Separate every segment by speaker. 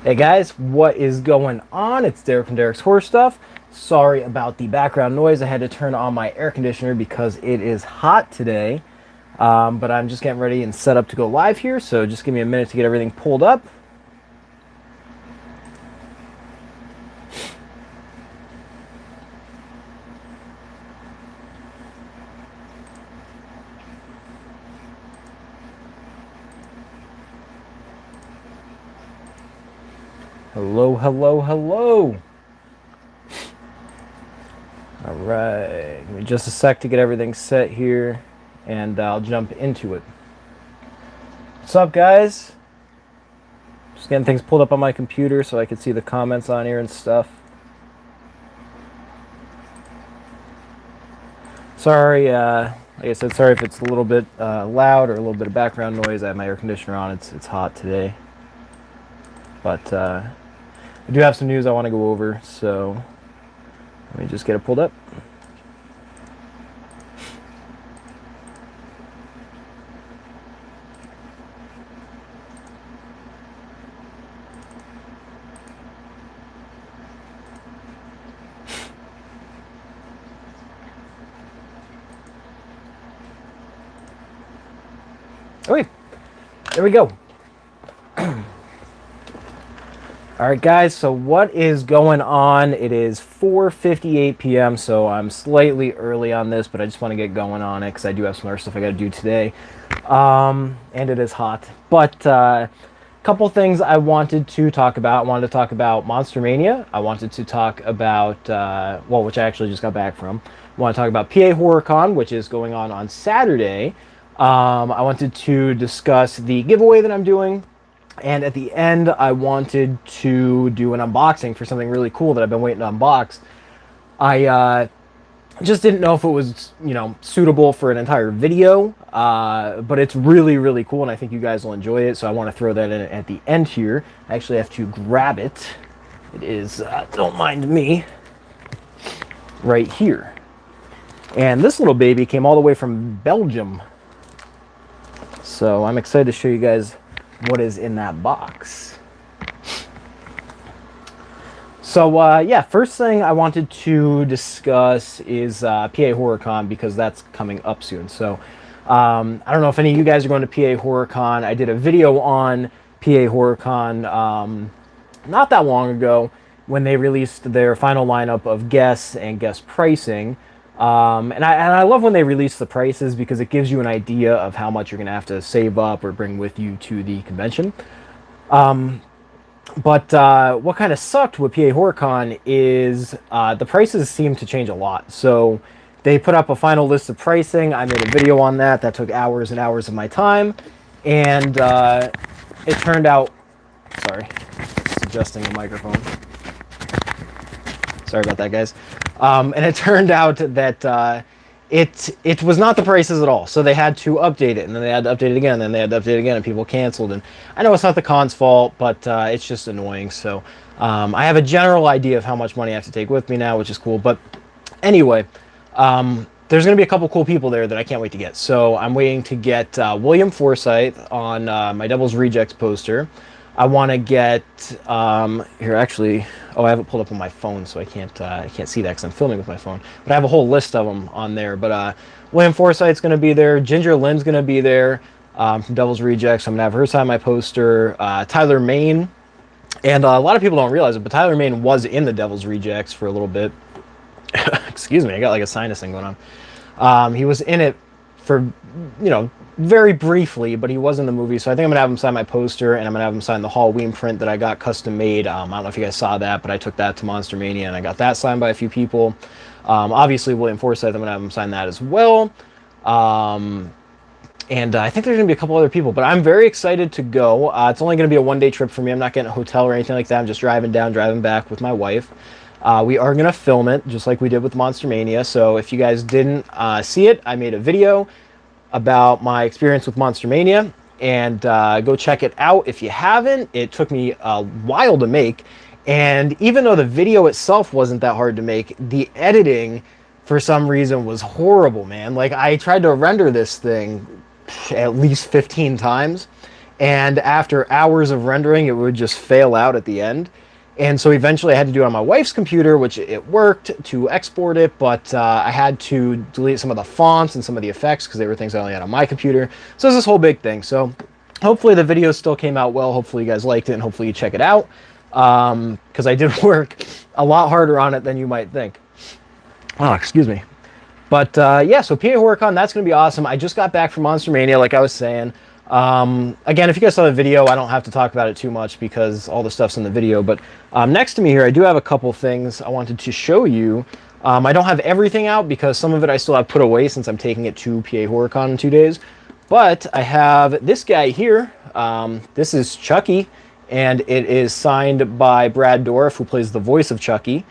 Speaker 1: Hey guys, what is going on? It's Derek from Derek's Horror Stuff. Sorry about the background noise. I had to turn on my air conditioner because it is hot today. But I'm just getting ready and set up to go live here, so just give me a minute to get everything pulled up. Hello, hello, hello. All right, give me just a sec to get everything set here, and I'll jump into it. What's up, guys? Just getting things pulled up on my computer so I can see the comments on here and stuff. Sorry, like I said, sorry if it's a little bit loud or a little bit of background noise. I have my air conditioner on. It's hot today. But I do have some news I want to go over, so let me just get it pulled up. Okay, there we go. All right, guys, so what is going on? It is 4:58 p.m., so I'm slightly early on this, but I just want to get going on it because I do have some other stuff I got to do today. And it is hot. But a couple things I wanted to talk about. I wanted to talk about Monster Mania. I wanted to talk about, well, which I actually just got back from. I want to talk about PA Horicon, which is going on Saturday. I wanted to discuss the giveaway that I'm doing. And at the end, I wanted to do an unboxing for something really cool that I've been waiting to unbox. I just didn't know if it was, suitable for an entire video, but it's really, really cool, and I think you guys will enjoy it, so I want to throw that in at the end here. I actually have to grab it. It is, don't mind me, right here. And this little baby came all the way from Belgium. So I'm excited to show you guys what is in that box. So yeah, first thing I wanted to discuss is PA Horicon, because that's coming up soon. So I don't know if any of you guys are going to PA Horicon. I did a video on PA Horicon not that long ago when they released their final lineup of guests and guest pricing. And I love when they release the prices, because it gives you an idea of how much you're going to have to save up or bring with you to the convention. But what kind of sucked with PA Horicon is the prices seem to change a lot. So they put up a final list of pricing. I made a video on that. That took hours and hours of my time. And it turned out... Sorry, just adjusting the microphone. Sorry about that, guys. And it turned out that it was not the prices at all. So they had to update it, and then they had to update it again, and then they had to update it again, and people canceled. And I know it's not the con's fault, but it's just annoying. So I have a general idea of how much money I have to take with me now, which is cool. But anyway, there's going to be a couple cool people there that I can't wait to get. So I'm waiting to get William Forsythe on my Devil's Rejects poster. I want to get here, actually. Oh, I have it pulled up on my phone, so I can't see that because I'm filming with my phone. But I have a whole list of them on there. But William Forsythe's going to be there. Ginger Lynn's going to be there from Devil's Rejects. I'm going to have her sign my poster. Tyler Main, and a lot of people don't realize it, but Tyler Main was in the Devil's Rejects for a little bit. Excuse me, I got like a sinus thing going on. He was in it for, very briefly, but he was in the movie, so I think I'm going to have him sign my poster, and I'm going to have him sign the Halloween print that I got custom made. I don't know if you guys saw that, but I took that to Monster Mania, and I got that signed by a few people. Obviously, William Forsythe, I'm going to have him sign that as well. And I think there's going to be a couple other people, but I'm very excited to go. It's only going to be a one-day trip for me. I'm not getting a hotel or anything like that. I'm just driving down, driving back with my wife. We are going to film it, just like we did with Monster Mania, so if you guys didn't see it, I made a video about my experience with Monster Mania, and go check it out if you haven't. It took me a while to make, and even though the video itself wasn't that hard to make, the editing for some reason was horrible, man. Like, I tried to render this thing at least 15 times, and after hours of rendering, it would just fail out at the end. And so eventually I had to do it on my wife's computer, which it worked to export it, but I had to delete some of the fonts and some of the effects because they were things I only had on my computer. So it was this whole big thing. So hopefully the video still came out well. Hopefully you guys liked it, and hopefully you check it out, because I did work a lot harder on it than you might think. Oh, excuse me. But yeah, so PA Horicon, that's going to be awesome. I just got back from Monster Mania, like I was saying. Again, if you guys saw the video, I don't have to talk about it too much because all the stuff's in the video. But next to me here, I do have a couple things I wanted to show you. I don't have everything out because some of it I still have put away since I'm taking it to PA Horicon in 2 days. But I have this guy here. This is Chucky, and it is signed by Brad Dourif, who plays the voice of Chucky,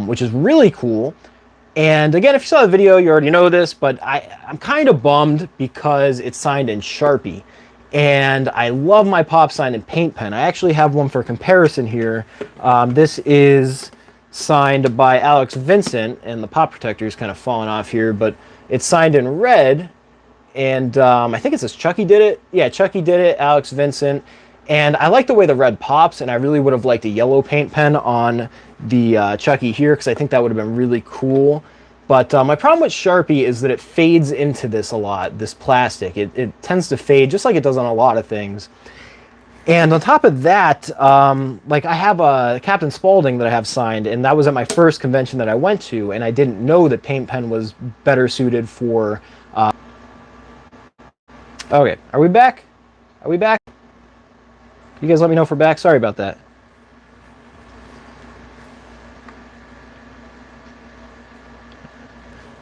Speaker 1: which is really cool. And again, if you saw the video, you already know this, but I'm kind of bummed because it's signed in Sharpie. And I love my pop signed in paint pen. I actually have one for comparison here. This is signed by Alex Vincent, and the pop protector is kind of falling off here, but it's signed in red. And I think it says Chucky did it. Yeah, Chucky did it, Alex Vincent. And I like the way the red pops, and I really would have liked a yellow paint pen on the Chucky here, because I think that would have been really cool. But my problem with Sharpie is that it fades into this a lot, this plastic. It tends to fade, just like it does on a lot of things. And on top of that, like I have a Captain Spaulding that I have signed, and that was at my first convention that I went to, and I didn't know that paint pen was better suited for... Okay, are we back? Are we back? You guys let me know if we're back. Sorry about that.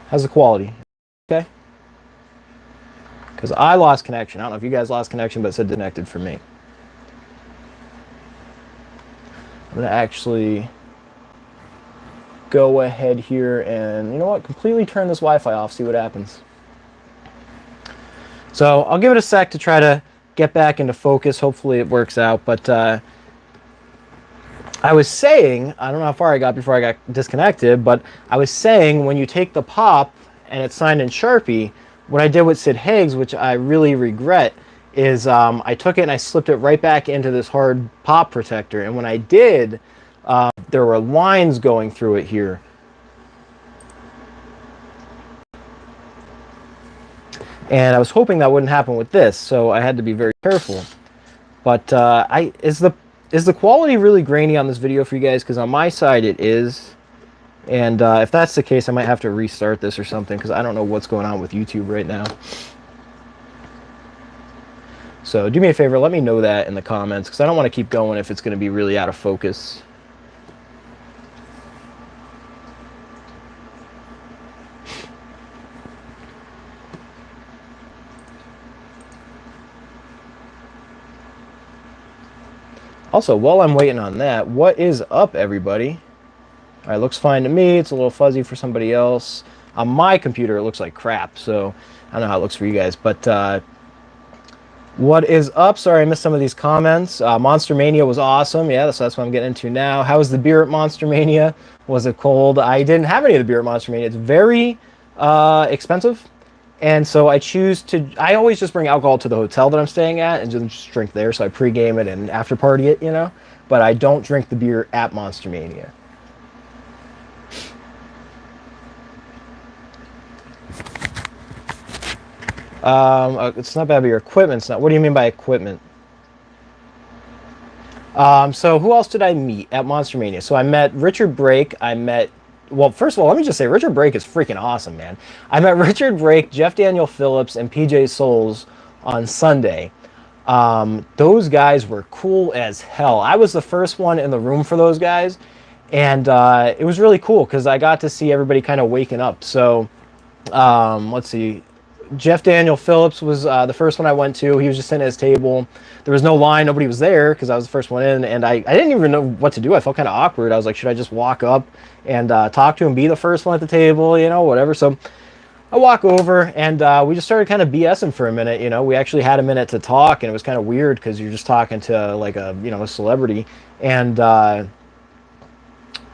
Speaker 1: How's the quality? Okay. Because I lost connection. I don't know if you guys lost connection, but it said disconnected for me. I'm going to actually go ahead here and, you know what, completely turn this Wi-Fi off, see what happens. So I'll give it a sec to try to get back into focus. Hopefully it works out. But I was saying, I don't know how far I got before I got disconnected, but I was saying when you take the pop and it's signed in Sharpie, what I did with Sid Higgs, which I really regret, is I took it and I slipped it right back into this hard pop protector. And when I did, there were lines going through it here. And I was hoping that wouldn't happen with this, so I had to be very careful. But is the quality really grainy on this video for you guys? Because on my side it is. And if that's the case, I might have to restart this or something, because I don't know what's going on with YouTube right now. So do me a favor, let me know that in the comments, because I don't want to keep going if it's going to be really out of focus. Also, while I'm waiting on that, what is up, everybody? All right, looks fine to me. It's a little fuzzy for somebody else. On my computer, it looks like crap, so I don't know how it looks for you guys. But what is up? Sorry, I missed some of these comments. Monster Mania was awesome. Yeah, so that's what I'm getting into now. How was the beer at Monster Mania? Was it cold? I didn't have any of the beer at Monster Mania. It's very expensive. And so I choose to, I always just bring alcohol to the hotel that I'm staying at and just drink there. So I pregame it and after party it, you know. But I don't drink the beer at Monster Mania. It's not bad, but your equipment's not. What do you mean by equipment? So who else did I meet at Monster Mania? So I met Richard Brake. Well, first of all, let me just say, Richard Brake is freaking awesome, man. I met Richard Brake, Jeff Daniel Phillips, and PJ Souls on Sunday. Those guys were cool as hell. I was the first one in the room for those guys, and it was really cool because I got to see everybody kind of waking up. So, let's see. Jeff Daniel Phillips was the first one I went to. He was just sitting at his table. There was no line. Nobody was there because I was the first one in. And I didn't even know what to do. I felt kind of awkward. I was like, should I just walk up and talk to him, be the first one at the table, you know, whatever. So I walk over and we just started kind of BSing for a minute. You know, we actually had a minute to talk, and it was kind of weird because you're just talking to like a, you know, a celebrity. And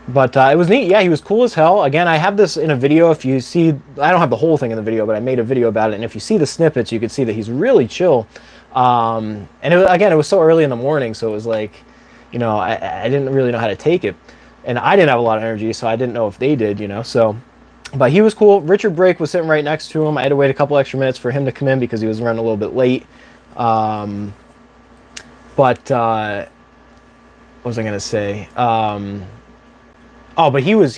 Speaker 1: but it was neat. Yeah, he was cool as hell. Again, I have this in a video. If you see, I don't have the whole thing in the video, but I made a video about it. And if you see the snippets, you can see that he's really chill. And again, it was so early in the morning, so it was like, you know, I didn't really know how to take it. And I didn't have a lot of energy, so I didn't know if they did, you know. So, but he was cool. Richard Brake was sitting right next to him. I had to wait a couple extra minutes for him to come in because he was running a little bit late. What was I gonna say? Oh, but he was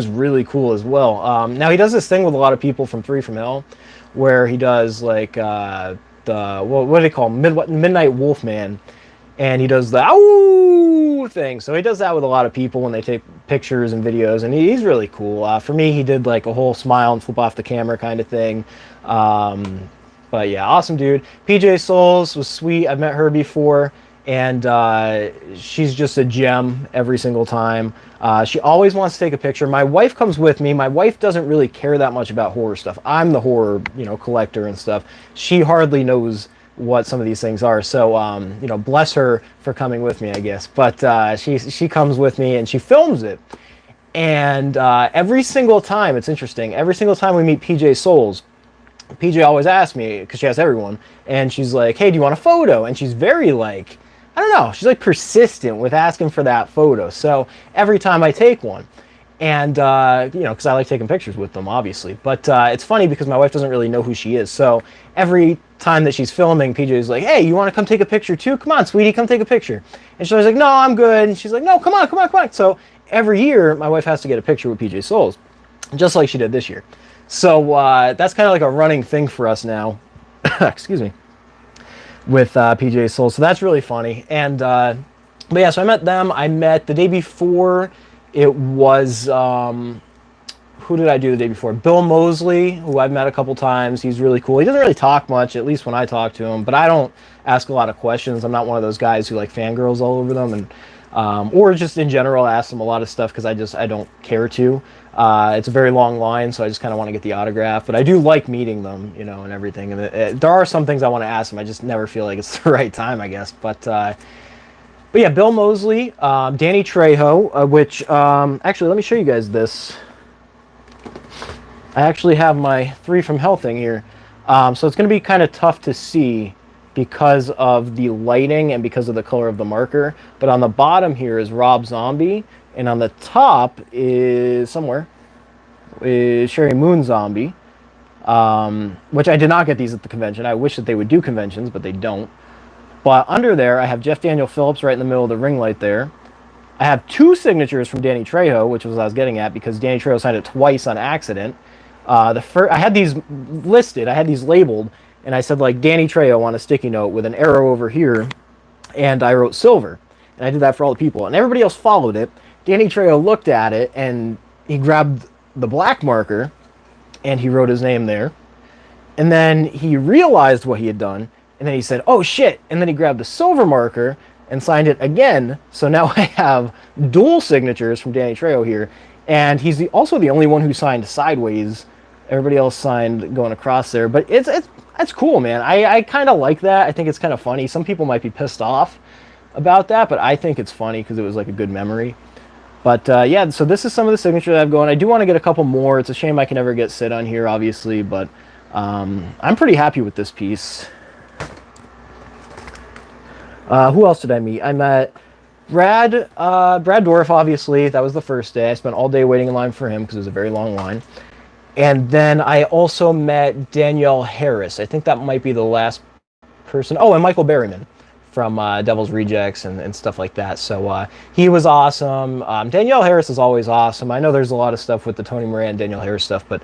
Speaker 1: really cool as well. Now he does this thing with a lot of people from Three from Hell, where he does like what do they call him? Midnight Wolfman, and he does the ow thing. So he does that with a lot of people when they take pictures and videos, and he's really cool. For me, he did like a whole smile and flip off the camera kind of thing. But yeah, awesome dude. PJ Souls was sweet. I've met her before, and she's just a gem every single time. She always wants to take a picture. My wife comes with me. My wife doesn't really care that much about horror stuff. I'm the horror, you know, collector and stuff. She hardly knows what some of these things are. So, you know, bless her for coming with me, I guess. But she comes with me and she films it. And every single time, it's interesting, every single time we meet PJ Souls, PJ always asks me, because she asks everyone, and she's like, hey, do you want a photo? And she's very like, I don't know, she's like persistent with asking for that photo. So every time I take one, and you know, because I like taking pictures with them, obviously. But it's funny because my wife doesn't really know who she is. So every time that she's filming, PJ is like, hey, you want to come take a picture too? Come on, sweetie, come take a picture. And she's always like, no, I'm good. And she's like, no, come on, come on, come on. So every year, my wife has to get a picture with PJ Souls, just like she did this year. So that's kind of like a running thing for us now. Excuse me. With PJ Souls. So that's really funny. And but yeah, so I met them. I met the day before, it was who did I do the day before? Bill Mosley, who I've met a couple times. He's really cool. He doesn't really talk much, at least when I talk to him, but I don't ask a lot of questions. I'm not one of those guys who like fangirls all over them, and or just in general ask them a lot of stuff because I don't care to. It's a very long line, so I just kind of want to get the autograph. But I do like meeting them, you know, and everything. And there are some things I want to ask them. I just never feel like it's the right time, I guess. But yeah, Bill Mosley, Danny Trejo, which actually, let me show you guys this. I actually have my Three from Hell thing here. So it's going to be kind of tough to see because of the lighting and because of the color of the marker. But on the bottom here is Rob Zombie. And on the top is somewhere is Sherry Moon Zombie, which I did not get these at the convention. I wish that they would do conventions, but they don't. But under there, I have Jeff Daniel Phillips right in the middle of the ring light there. I have two signatures from Danny Trejo, which was what I was getting at because Danny Trejo signed it twice on accident. The first, I had these listed, I had these labeled, and I said like Danny Trejo on a sticky note with an arrow over here, and I wrote silver. And I did that for all the people, and everybody else followed it. Danny Trejo looked at it, and he grabbed the black marker, and he wrote his name there. And then he realized what he had done, and then he said, oh shit, and then he grabbed the silver marker and signed it again. So now I have dual signatures from Danny Trejo here, and he's also the only one who signed sideways. Everybody else signed going across there, but it's cool, man. I kind of like that. I think it's kind of funny. Some people might be pissed off about that, but I think it's funny because it was like a good memory. But yeah, so this is some of the signatures I have going. I do want to get a couple more. It's a shame I can never get Sid on here, obviously, but I'm pretty happy with this piece. Who else did I meet? I met Brad Dourif, obviously. That was the first day. I spent all day waiting in line for him because it was a very long line. And then I also met Danielle Harris. I think that might be the last person. Oh, and Michael Berryman from Devil's Rejects and stuff like that. So he was awesome. Danielle Harris is always awesome. I know there's a lot of stuff with the Tony Moran and Danielle Harris stuff, but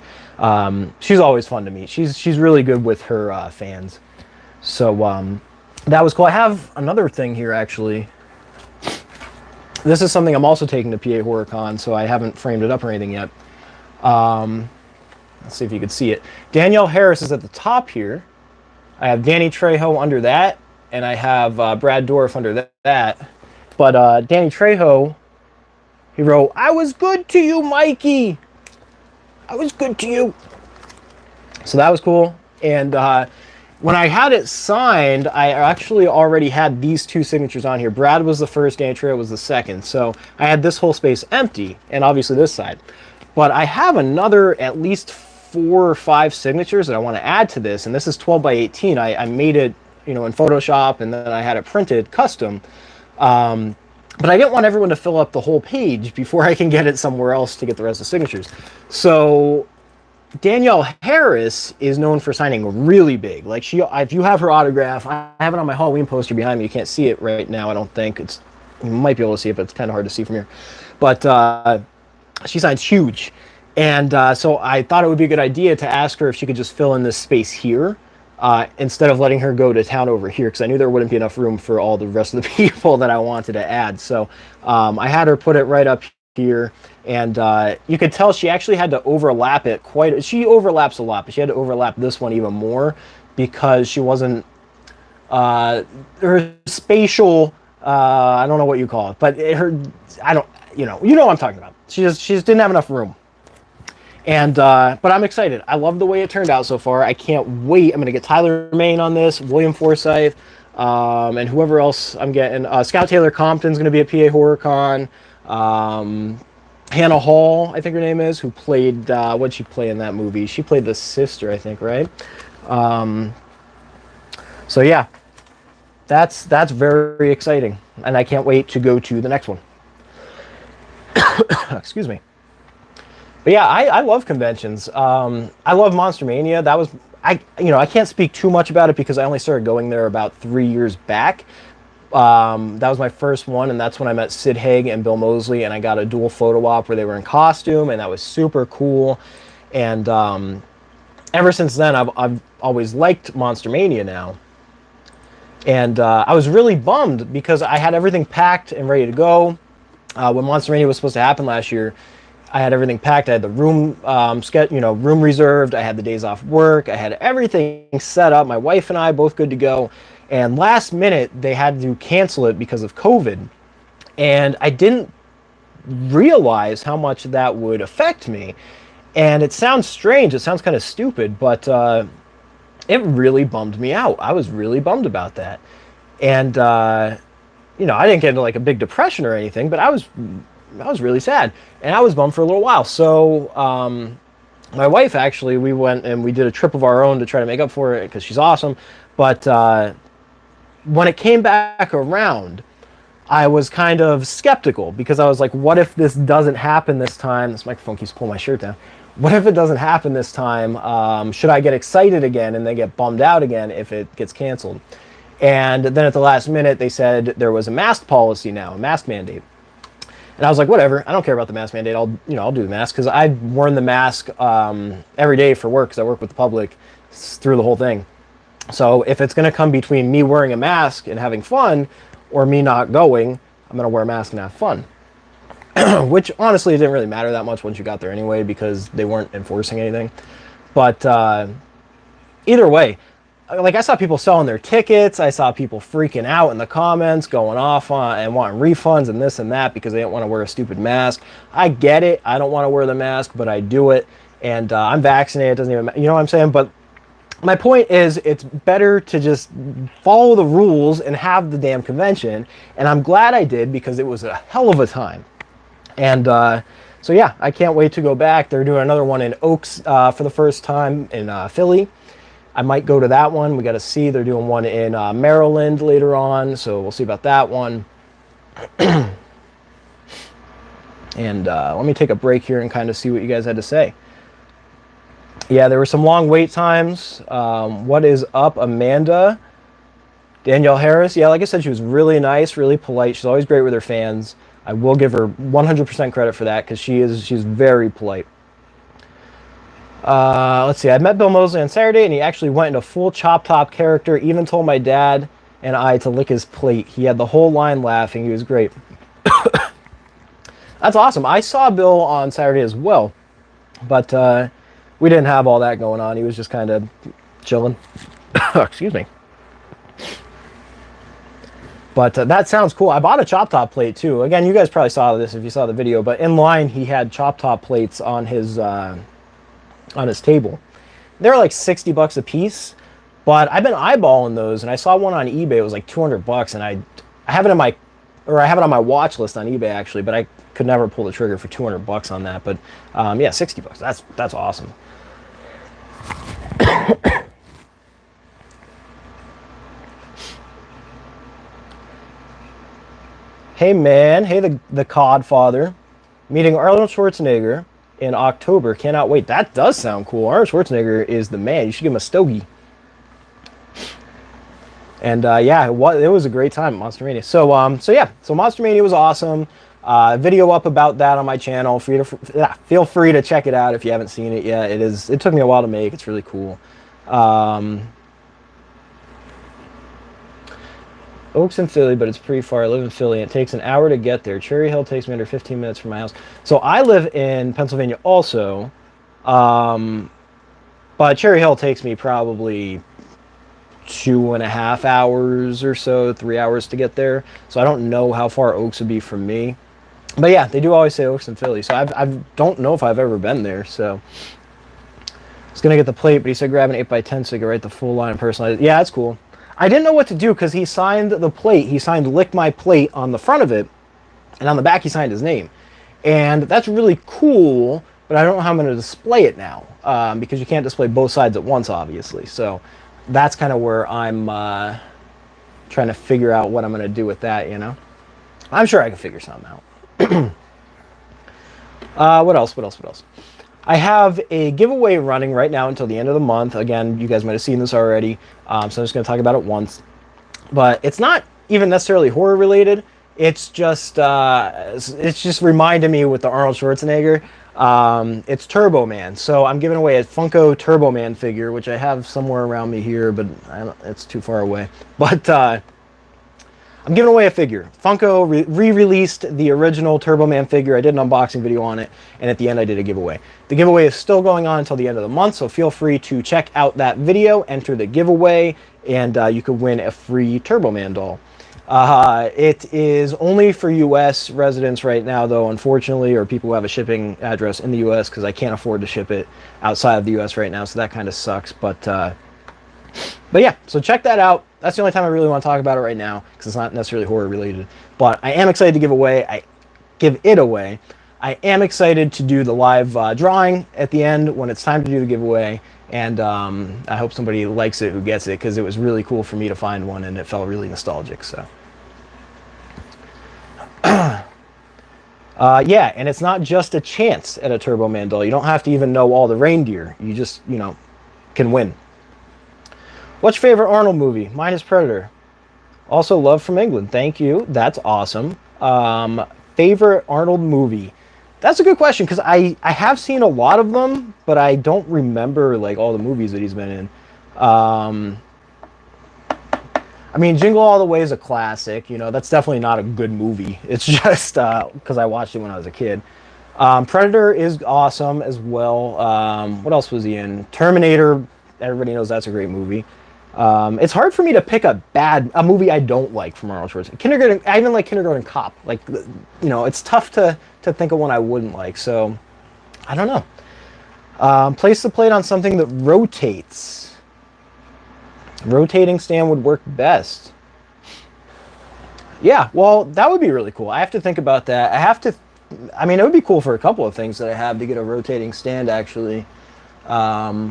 Speaker 1: she's always fun to meet. She's really good with her fans. So that was cool. I have another thing here, actually. This is something I'm also taking to PA Horicon, so I haven't framed it up or anything yet. Let's see if you can see it. Danielle Harris is at the top here. I have Danny Trejo under that, and I have Brad Dourif under that. But Danny Trejo, he wrote, I was good to you, Mikey. I was good to you. So that was cool. And when I had it signed, I actually already had these two signatures on here. Brad was the first, Danny Trejo was the second. So I had this whole space empty, and obviously this side. But I have another at least 4 or 5 signatures that I want to add to this, and this is 12 by 18. I made it you know, in Photoshop, and then I had it printed custom. But I didn't want everyone to fill up the whole page before I can get it somewhere else to get the rest of the signatures. So Danielle Harris is known for signing really big. Like, if you have her autograph, I have it on my Halloween poster behind me. You can't see it right now, I don't think. You might be able to see it, but it's kind of hard to see from here. But she signs huge. And so I thought it would be a good idea to ask her if she could just fill in this space here, instead of letting her go to town over here, because I knew there wouldn't be enough room for all the rest of the people that I wanted to add. So I had her put it right up here, and you could tell she actually had to overlap it she overlaps a lot, but she had to overlap this one even more because she wasn't, her spatial, I don't know what you call it, but you know what I'm talking about. She just didn't have enough room. And but I'm excited. I love the way it turned out so far. I can't wait. I'm gonna get Tyler Main on this, William Forsythe, and whoever else I'm getting. Scout Taylor Compton's gonna be at PA Horicon. Hannah Hall, I think her name is, who played what'd she play in that movie? She played the sister, I think, right? So yeah, that's very exciting, and I can't wait to go to the next one. Excuse me. But yeah, I love conventions. I love Monster Mania. That was, I can't speak too much about it because I only started going there about 3 years back. That was my first one, and that's when I met Sid Haig and Bill Moseley, and I got a dual photo op where they were in costume, and that was super cool. And ever since then, I've always liked Monster Mania now. And I was really bummed because I had everything packed and ready to go. When Monster Mania was supposed to happen last year, I had everything packed. I had the room room reserved. I had the days off work. I had everything set up. My wife and I both good to go. And last minute, they had to cancel it because of COVID. And I didn't realize how much that would affect me. And it sounds strange. It sounds kind of stupid, but it really bummed me out. I was really bummed about that. And I didn't get into like a big depression or anything, but I was really sad, and I was bummed for a little while. So my wife, actually, we went and we did a trip of our own to try to make up for it because she's awesome. But when it came back around, I was kind of skeptical because I was like, what if this doesn't happen this time? This microphone keeps pulling my shirt down. What if it doesn't happen this time? Should I get excited again and then get bummed out again if it gets canceled? And then at the last minute, they said there was a mask policy now, a mask mandate. And I was like, whatever, I don't care about the mask mandate. I'll do the mask, because I've worn the mask every day for work, because I work with the public through the whole thing. So if it's going to come between me wearing a mask and having fun, or me not going, I'm going to wear a mask and have fun. Which, honestly, it didn't really matter that much once you got there anyway, because they weren't enforcing anything. But either way, like, I saw people selling their tickets. I saw people freaking out in the comments, going off on and wanting refunds and this and that because they didn't want to wear a stupid mask. I get it. I don't want to wear the mask, but I do it. And I'm vaccinated. It doesn't even matter. You know what I'm saying? But my point is, it's better to just follow the rules and have the damn convention. And I'm glad I did, because it was a hell of a time. And so, yeah, I can't wait to go back. They're doing another one in Oaks for the first time in Philly. I might go to that one. We got to see. They're doing one in Maryland later on, so we'll see about that one. And let me take a break here and kind of see what you guys had to say. Yeah, there were some long wait times. What is up, Amanda? Danielle Harris. Yeah, like I said, she was really nice, really polite. She's always great with her fans. I will give her 100% credit for that, because she's very polite. Let's see, I met Bill Moseley on Saturday, and he actually went into full Chop Top character, even told my dad and I to lick his plate. He had the whole line laughing. He was great. That's awesome. I saw Bill on Saturday as well, but we didn't have all that going on. He was just kind of chilling. Excuse me. But that sounds cool. I bought a Chop Top plate, too. Again, you guys probably saw this if you saw the video, but in line, he had Chop Top plates on his table. They're like $60 a piece, but I've been eyeballing those, and I saw one on eBay. It was like $200, and I have it on my watch list on eBay, actually, but I could never pull the trigger for $200 on that. But yeah, $60. That's awesome. Hey man, hey the Codfather. Meeting Arnold Schwarzenegger in October. Cannot wait. That does sound cool. Arnold Schwarzenegger is the man. You should give him a stogie. And yeah, it was a great time at Monster Mania. So yeah, so Monster Mania was awesome. Video up about that on my channel. Feel free to check it out if you haven't seen it yet. It took me a while to make. It's really cool. Oaks in Philly, but it's pretty far. I live in Philly. It takes an hour to get there. Cherry Hill takes me under 15 minutes from my house. So I live in Pennsylvania also, but Cherry Hill takes me probably 2.5 hours or so, 3 hours to get there. So I don't know how far Oaks would be from me. But yeah, they do always say Oaks in Philly. So I don't know if I've ever been there. So I was going to get the plate, but he said grab an 8x10 so you can write the full line and personalize it. Yeah, that's cool. I didn't know what to do because he signed the plate. He signed "Lick My Plate" on the front of it, and on the back he signed his name. And that's really cool, but I don't know how I'm going to display it now because you can't display both sides at once, obviously. So that's kind of where I'm trying to figure out what I'm going to do with that, you know. I'm sure I can figure something out. What else? I have a giveaway running right now until the end of the month. Again, you guys might have seen this already, so I'm just going to talk about it once. But it's not even necessarily horror related. It's just reminding me with the Arnold Schwarzenegger. It's Turboman. So I'm giving away a Funko Turboman figure, which I have somewhere around me here, but it's too far away. But I'm giving away a figure. Funko re-released the original Turboman figure. I did an unboxing video on it, and at the end I did a giveaway. The giveaway is still going on until the end of the month, so feel free to check out that video, enter the giveaway, and you could win a free Turboman doll. It is only for U.S. residents right now, though, unfortunately, or people who have a shipping address in the U.S., because I can't afford to ship it outside of the U.S. right now, so that kind of sucks. But yeah, so check that out. That's the only time I really want to talk about it right now, because it's not necessarily horror related. But I am excited to give it away. I am excited to do the live drawing at the end when it's time to do the giveaway. And I hope somebody likes it who gets it, because it was really cool for me to find one, and it felt really nostalgic. So yeah, and it's not just a chance at a Turboman doll. You don't have to even know all the reindeer. You just, you know, can win. What's your favorite Arnold movie? Mine is Predator. Also, Love from England. Thank you. That's awesome. Favorite Arnold movie? That's a good question, because I have seen a lot of them, but I don't remember like all the movies that he's been in. I mean, Jingle All the Way is a classic. You know, that's definitely not a good movie. It's just because I watched it when I was a kid. Predator is awesome as well. What else was he in? Terminator. Everybody knows that's a great movie. It's hard for me to pick a movie I don't like from Arnold Schwarzenegger. I even like Kindergarten Cop. Like, you know, it's tough to think of one I wouldn't like. So, I don't know. Place the plate on something that rotates. Rotating stand would work best. Yeah, well, that would be really cool. I have to think about that. I mean, it would be cool for a couple of things that I have to get a rotating stand, actually. I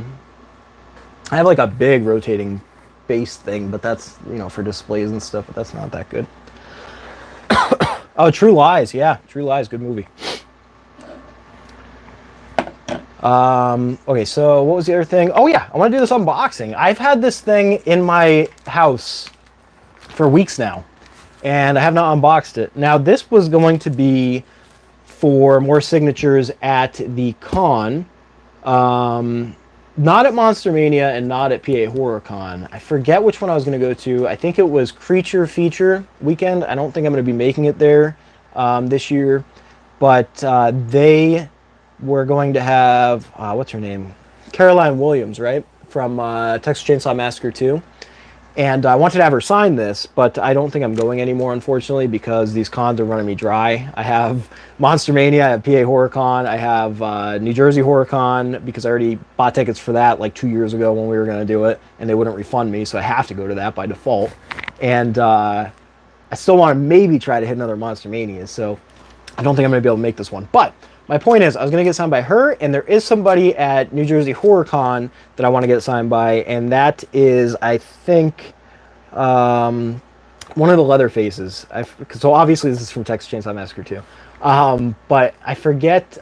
Speaker 1: have like a big rotating base thing, but that's, you know, for displays and stuff, but that's not that good. Oh, True Lies. Yeah, True Lies, good movie. Okay, so what was the other thing? Oh yeah, I want to do this unboxing. I've had this thing in my house for weeks now, and I have not unboxed it. Now, this was going to be for more signatures at the con. Not at Monster Mania and not at PA Horicon. I forget which one I was going to go to. I think it was Creature Feature weekend. I don't think I'm going to be making it there this year. But they were going to have, what's her name? Caroline Williams, right? From Texas Chainsaw Massacre 2. And I wanted to have her sign this, but I don't think I'm going anymore, unfortunately, because these cons are running me dry. I have Monster Mania, I have PA Horicon, I have New Jersey Horicon, because I already bought tickets for that like 2 years ago when we were going to do it, and they wouldn't refund me, so I have to go to that by default. And I still want to maybe try to hit another Monster Mania, so I don't think I'm going to be able to make this one. But my point is, I was going to get signed by her, and there is somebody at New Jersey Horicon that I want to get signed by, and that is, I think, one of the Leatherfaces. So obviously this is from Texas Chainsaw Massacre 2. But I forget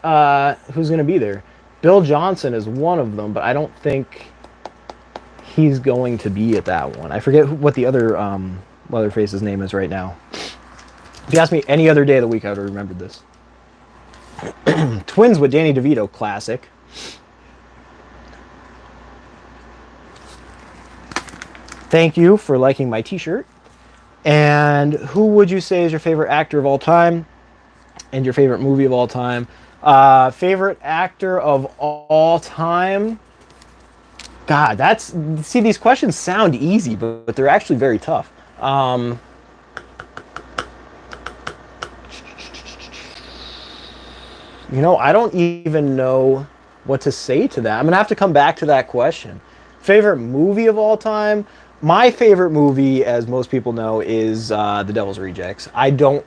Speaker 1: who's going to be there. Bill Johnson is one of them, but I don't think he's going to be at that one. I forget what the other Leatherface's name is right now. If you asked me any other day of the week, I would have remembered this. Twins with Danny DeVito, classic. Thank you for liking my t-shirt. And who would you say is your favorite actor of all time? And your favorite movie of all time? Favorite actor of all time? God, that's... See, these questions sound easy, but they're actually very tough. You know, I don't even know what to say to that. I'm going to have to come back to that question. Favorite movie of all time? My favorite movie, as most people know, is The Devil's Rejects. I can't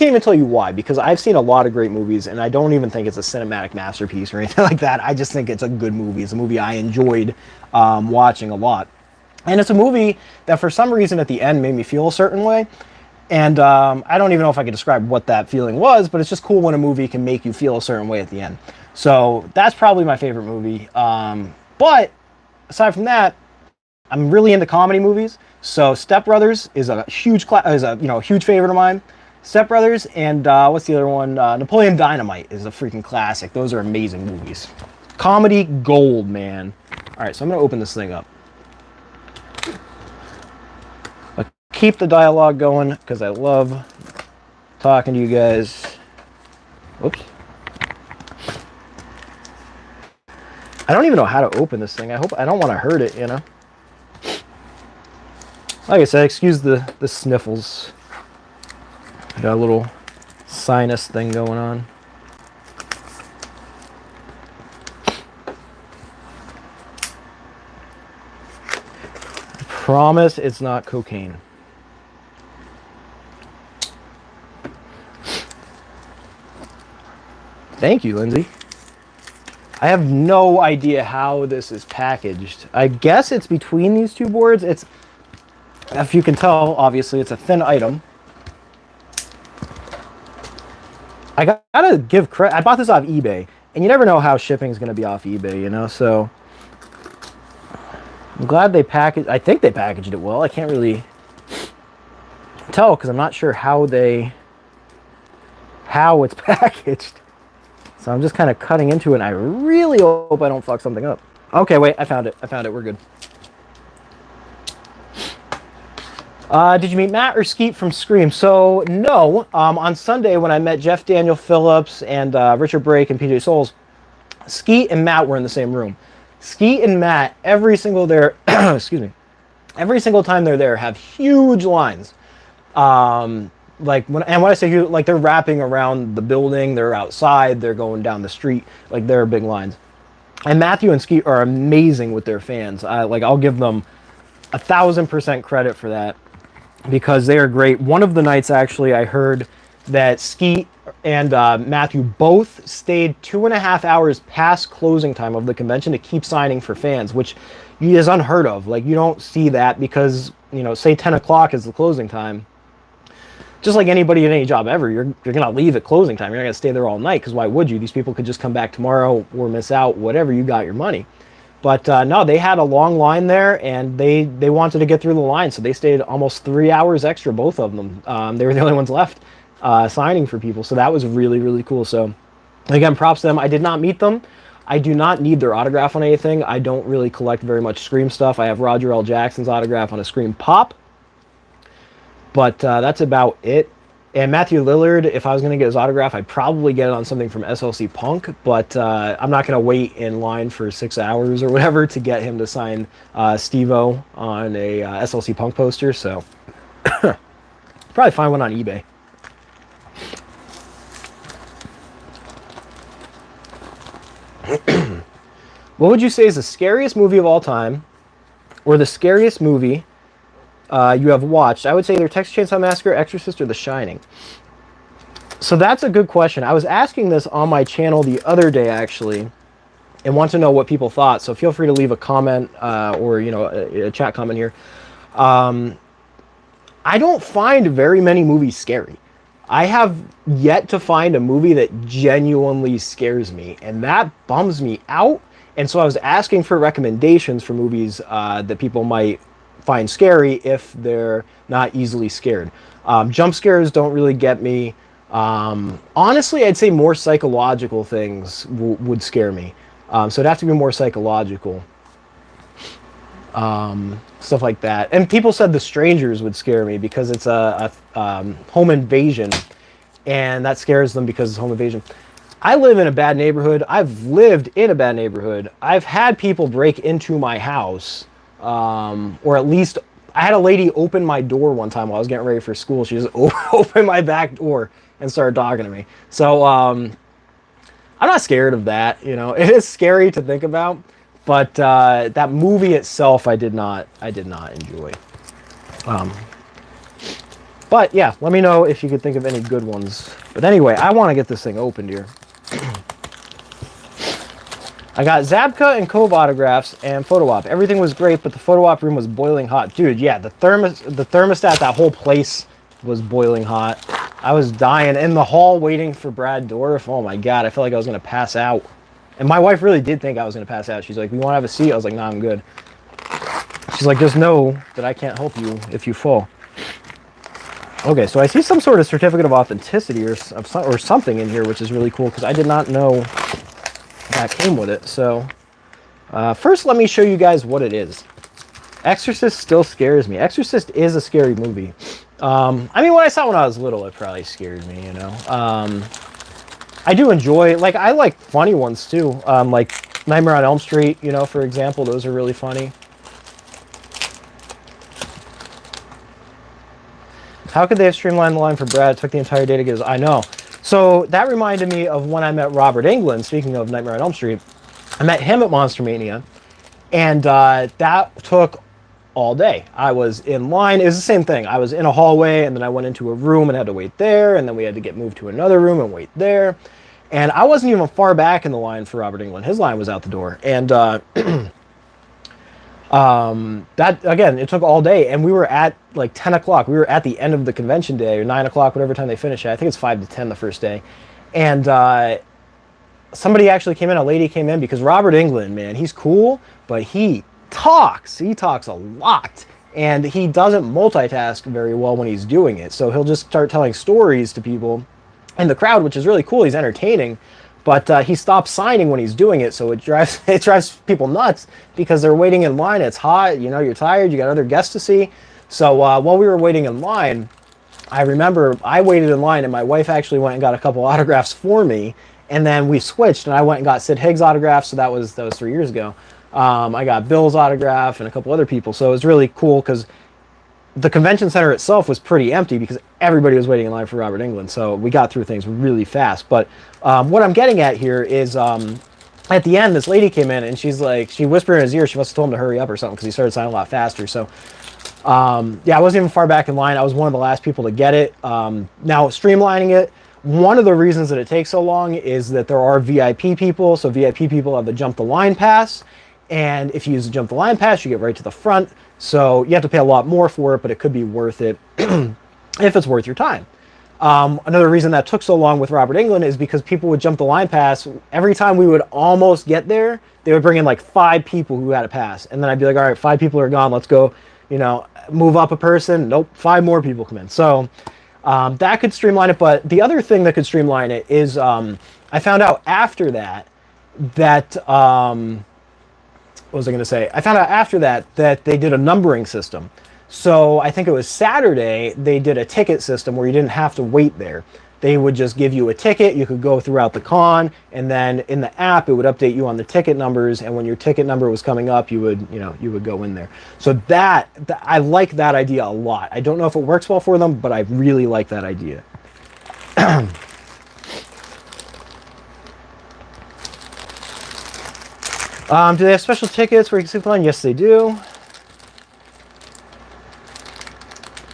Speaker 1: even tell you why, because I've seen a lot of great movies, and I don't even think it's a cinematic masterpiece or anything like that. I just think it's a good movie. It's a movie I enjoyed watching a lot. And it's a movie that for some reason at the end made me feel a certain way. And I don't even know if I could describe what that feeling was, but it's just cool when a movie can make you feel a certain way at the end. So that's probably my favorite movie. But aside from that, I'm really into comedy movies. So Step Brothers is a huge huge favorite of mine. Step Brothers and what's the other one? Napoleon Dynamite is a freaking classic. Those are amazing movies. Comedy gold, man. All right, so I'm gonna open this thing up. Keep the dialogue going because I love talking to you guys. Oops. I don't even know how to open this thing. I don't want to hurt it, you know. Like I said, excuse the sniffles. I got a little sinus thing going on. I promise it's not cocaine. Thank you, Lindsay. I have no idea how this is packaged. I guess it's between these two boards. It's, if you can tell, obviously, it's a thin item. I gotta give credit. I bought this off eBay, and you never know how shipping is going to be off eBay, you know? So I'm glad they packaged. I think they packaged it well. I can't really tell because I'm not sure how it's packaged. So I'm just kind of cutting into it, and I really hope I don't fuck something up. Okay, wait, I found it. We're good. Did you meet Matt or Skeet from Scream? So, no. On Sunday, when I met Jeff Daniel Phillips and Richard Brake and PJ Souls, Skeet and Matt were in the same room. Skeet and Matt, every single time they're there, have huge lines. Like when I say huge, like they're wrapping around the building, they're outside, they're going down the street, like they're big lines. And Matthew and Skeet are amazing with their fans. I'll give them 1,000% credit for that because they are great. One of the nights, actually, I heard that Skeet and Matthew both stayed 2.5 hours past closing time of the convention to keep signing for fans, which is unheard of. Like, you don't see that because, you know, say 10 o'clock is the closing time. Just like anybody in any job ever, you're going to leave at closing time. You're not going to stay there all night because why would you? These people could just come back tomorrow or miss out, whatever, you got your money. But no, they had a long line there, and they wanted to get through the line, so they stayed almost 3 hours extra, both of them. They were the only ones left signing for people, so that was really, really cool. So, again, props to them. I did not meet them. I do not need their autograph on anything. I don't really collect very much Scream stuff. I have Roger L. Jackson's autograph on a Scream Pop, but that's about it. And Matthew Lillard, if I was going to get his autograph, I'd probably get it on something from SLC Punk, but I'm not going to wait in line for 6 hours or whatever to get him to sign Steve-O on a SLC Punk poster, so probably find one on eBay. What would you say is the scariest movie of all time, or the scariest movie you have watched? I would say either Texas Chainsaw Massacre, Exorcist, or The Shining. So that's a good question. I was asking this on my channel the other day, actually, and want to know what people thought. So feel free to leave a comment or, you know, a chat comment here. I don't find very many movies scary. I have yet to find a movie that genuinely scares me, and that bums me out. And so I was asking for recommendations for movies that people might find scary if they're not easily scared. Jump scares don't really get me. Honestly, I'd say more psychological things would scare me. So it'd have to be more psychological. Stuff like that. And people said The Strangers would scare me because it's a home invasion, and that scares them because it's home invasion. I live in a bad neighborhood. I've lived in a bad neighborhood. I've had people break into my house, or at least I had a lady open my door one time while I was getting ready for school. She just opened my back door and started talking to me. So I'm not scared of that. You know, it is scary to think about. But that movie itself, I did not enjoy. But yeah, let me know if you could think of any good ones. But anyway, I want to get this thing opened here. I got Zabka and Cove autographs and photo op. Everything was great, but the photo op room was boiling hot. Dude, yeah, the thermostat, that whole place was boiling hot. I was dying in the hall waiting for Brad Dourif. Oh my God, I felt like I was going to pass out. And my wife really did think I was going to pass out. She's like, "We want to have a seat?" I was like, "No, I'm good." She's like, "Just know that I can't help you if you fall." Okay, so I see some sort of certificate of authenticity or something in here, which is really cool because I did not know that came with it. So first, let me show you guys what it is. Exorcist still scares me. Exorcist is a scary movie. I mean, when I saw it when I was little, it probably scared me, you know. I do enjoy, like, I like funny ones too. Like Nightmare on Elm Street, you know, for example, those are really funny. How could they have streamlined the line for Brad? It took the entire day to get his, I know. So that reminded me of when I met Robert Englund, speaking of Nightmare on Elm Street. I met him at Monster Mania, and that took all day. I was in line. It was the same thing. I was in a hallway, and then I went into a room and had to wait there, and then we had to get moved to another room and wait there. And I wasn't even far back in the line for Robert Englund. His line was out the door. And that, again, it took all day. And we were at like 10 o'clock. We were at the end of the convention day, or 9 o'clock, whatever time they finished it. I think it's 5 to 10 the first day. And somebody actually came in, a lady came in, because Robert Englund, man, he's cool, but he talks. He talks a lot. And he doesn't multitask very well when he's doing it. So he'll just start telling stories to people in the crowd, which is really cool. He's entertaining, but he stops signing when he's doing it, so it drives people nuts because they're waiting in line. It's hot, you know, you're tired, you got other guests to see. So while we were waiting in line, I remember I waited in line, and my wife actually went and got a couple autographs for me, and then we switched, and I went and got Sid Higgs' autograph. So that was 3 years ago. I got Bill's autograph and a couple other people, so it was really cool because the convention center itself was pretty empty because everybody was waiting in line for Robert Englund. So we got through things really fast. But what I'm getting at here is at the end, this lady came in, and she's like, she whispered in his ear. She must have told him to hurry up or something because he started signing a lot faster. So yeah, I wasn't even far back in line. I was one of the last people to get it. Now, streamlining it, one of the reasons that it takes so long is that there are VIP people. So VIP people have the jump the line pass. And if you use the jump the line pass, you get right to the front. So you have to pay a lot more for it, but it could be worth it if it's worth your time. Another reason that took so long with Robert Englund is because people would jump the line pass. Every time we would almost get there, they would bring in like 5 people who had a pass. And then I'd be like, all right, 5 people are gone. Let's go, you know, move up a person. Nope, 5 more people come in. So that could streamline it. But the other thing that could streamline it is I found out after that, what was I going to say? I found out after that they did a numbering system. So I think it was Saturday, they did a ticket system where you didn't have to wait there. They would just give you a ticket. You could go throughout the con, and then in the app, it would update you on the ticket numbers. And when your ticket number was coming up, you would go in there. So that I like that idea a lot. I don't know if it works well for them, but I really like that idea. Do they have special tickets where you can skip the line? Yes, they do.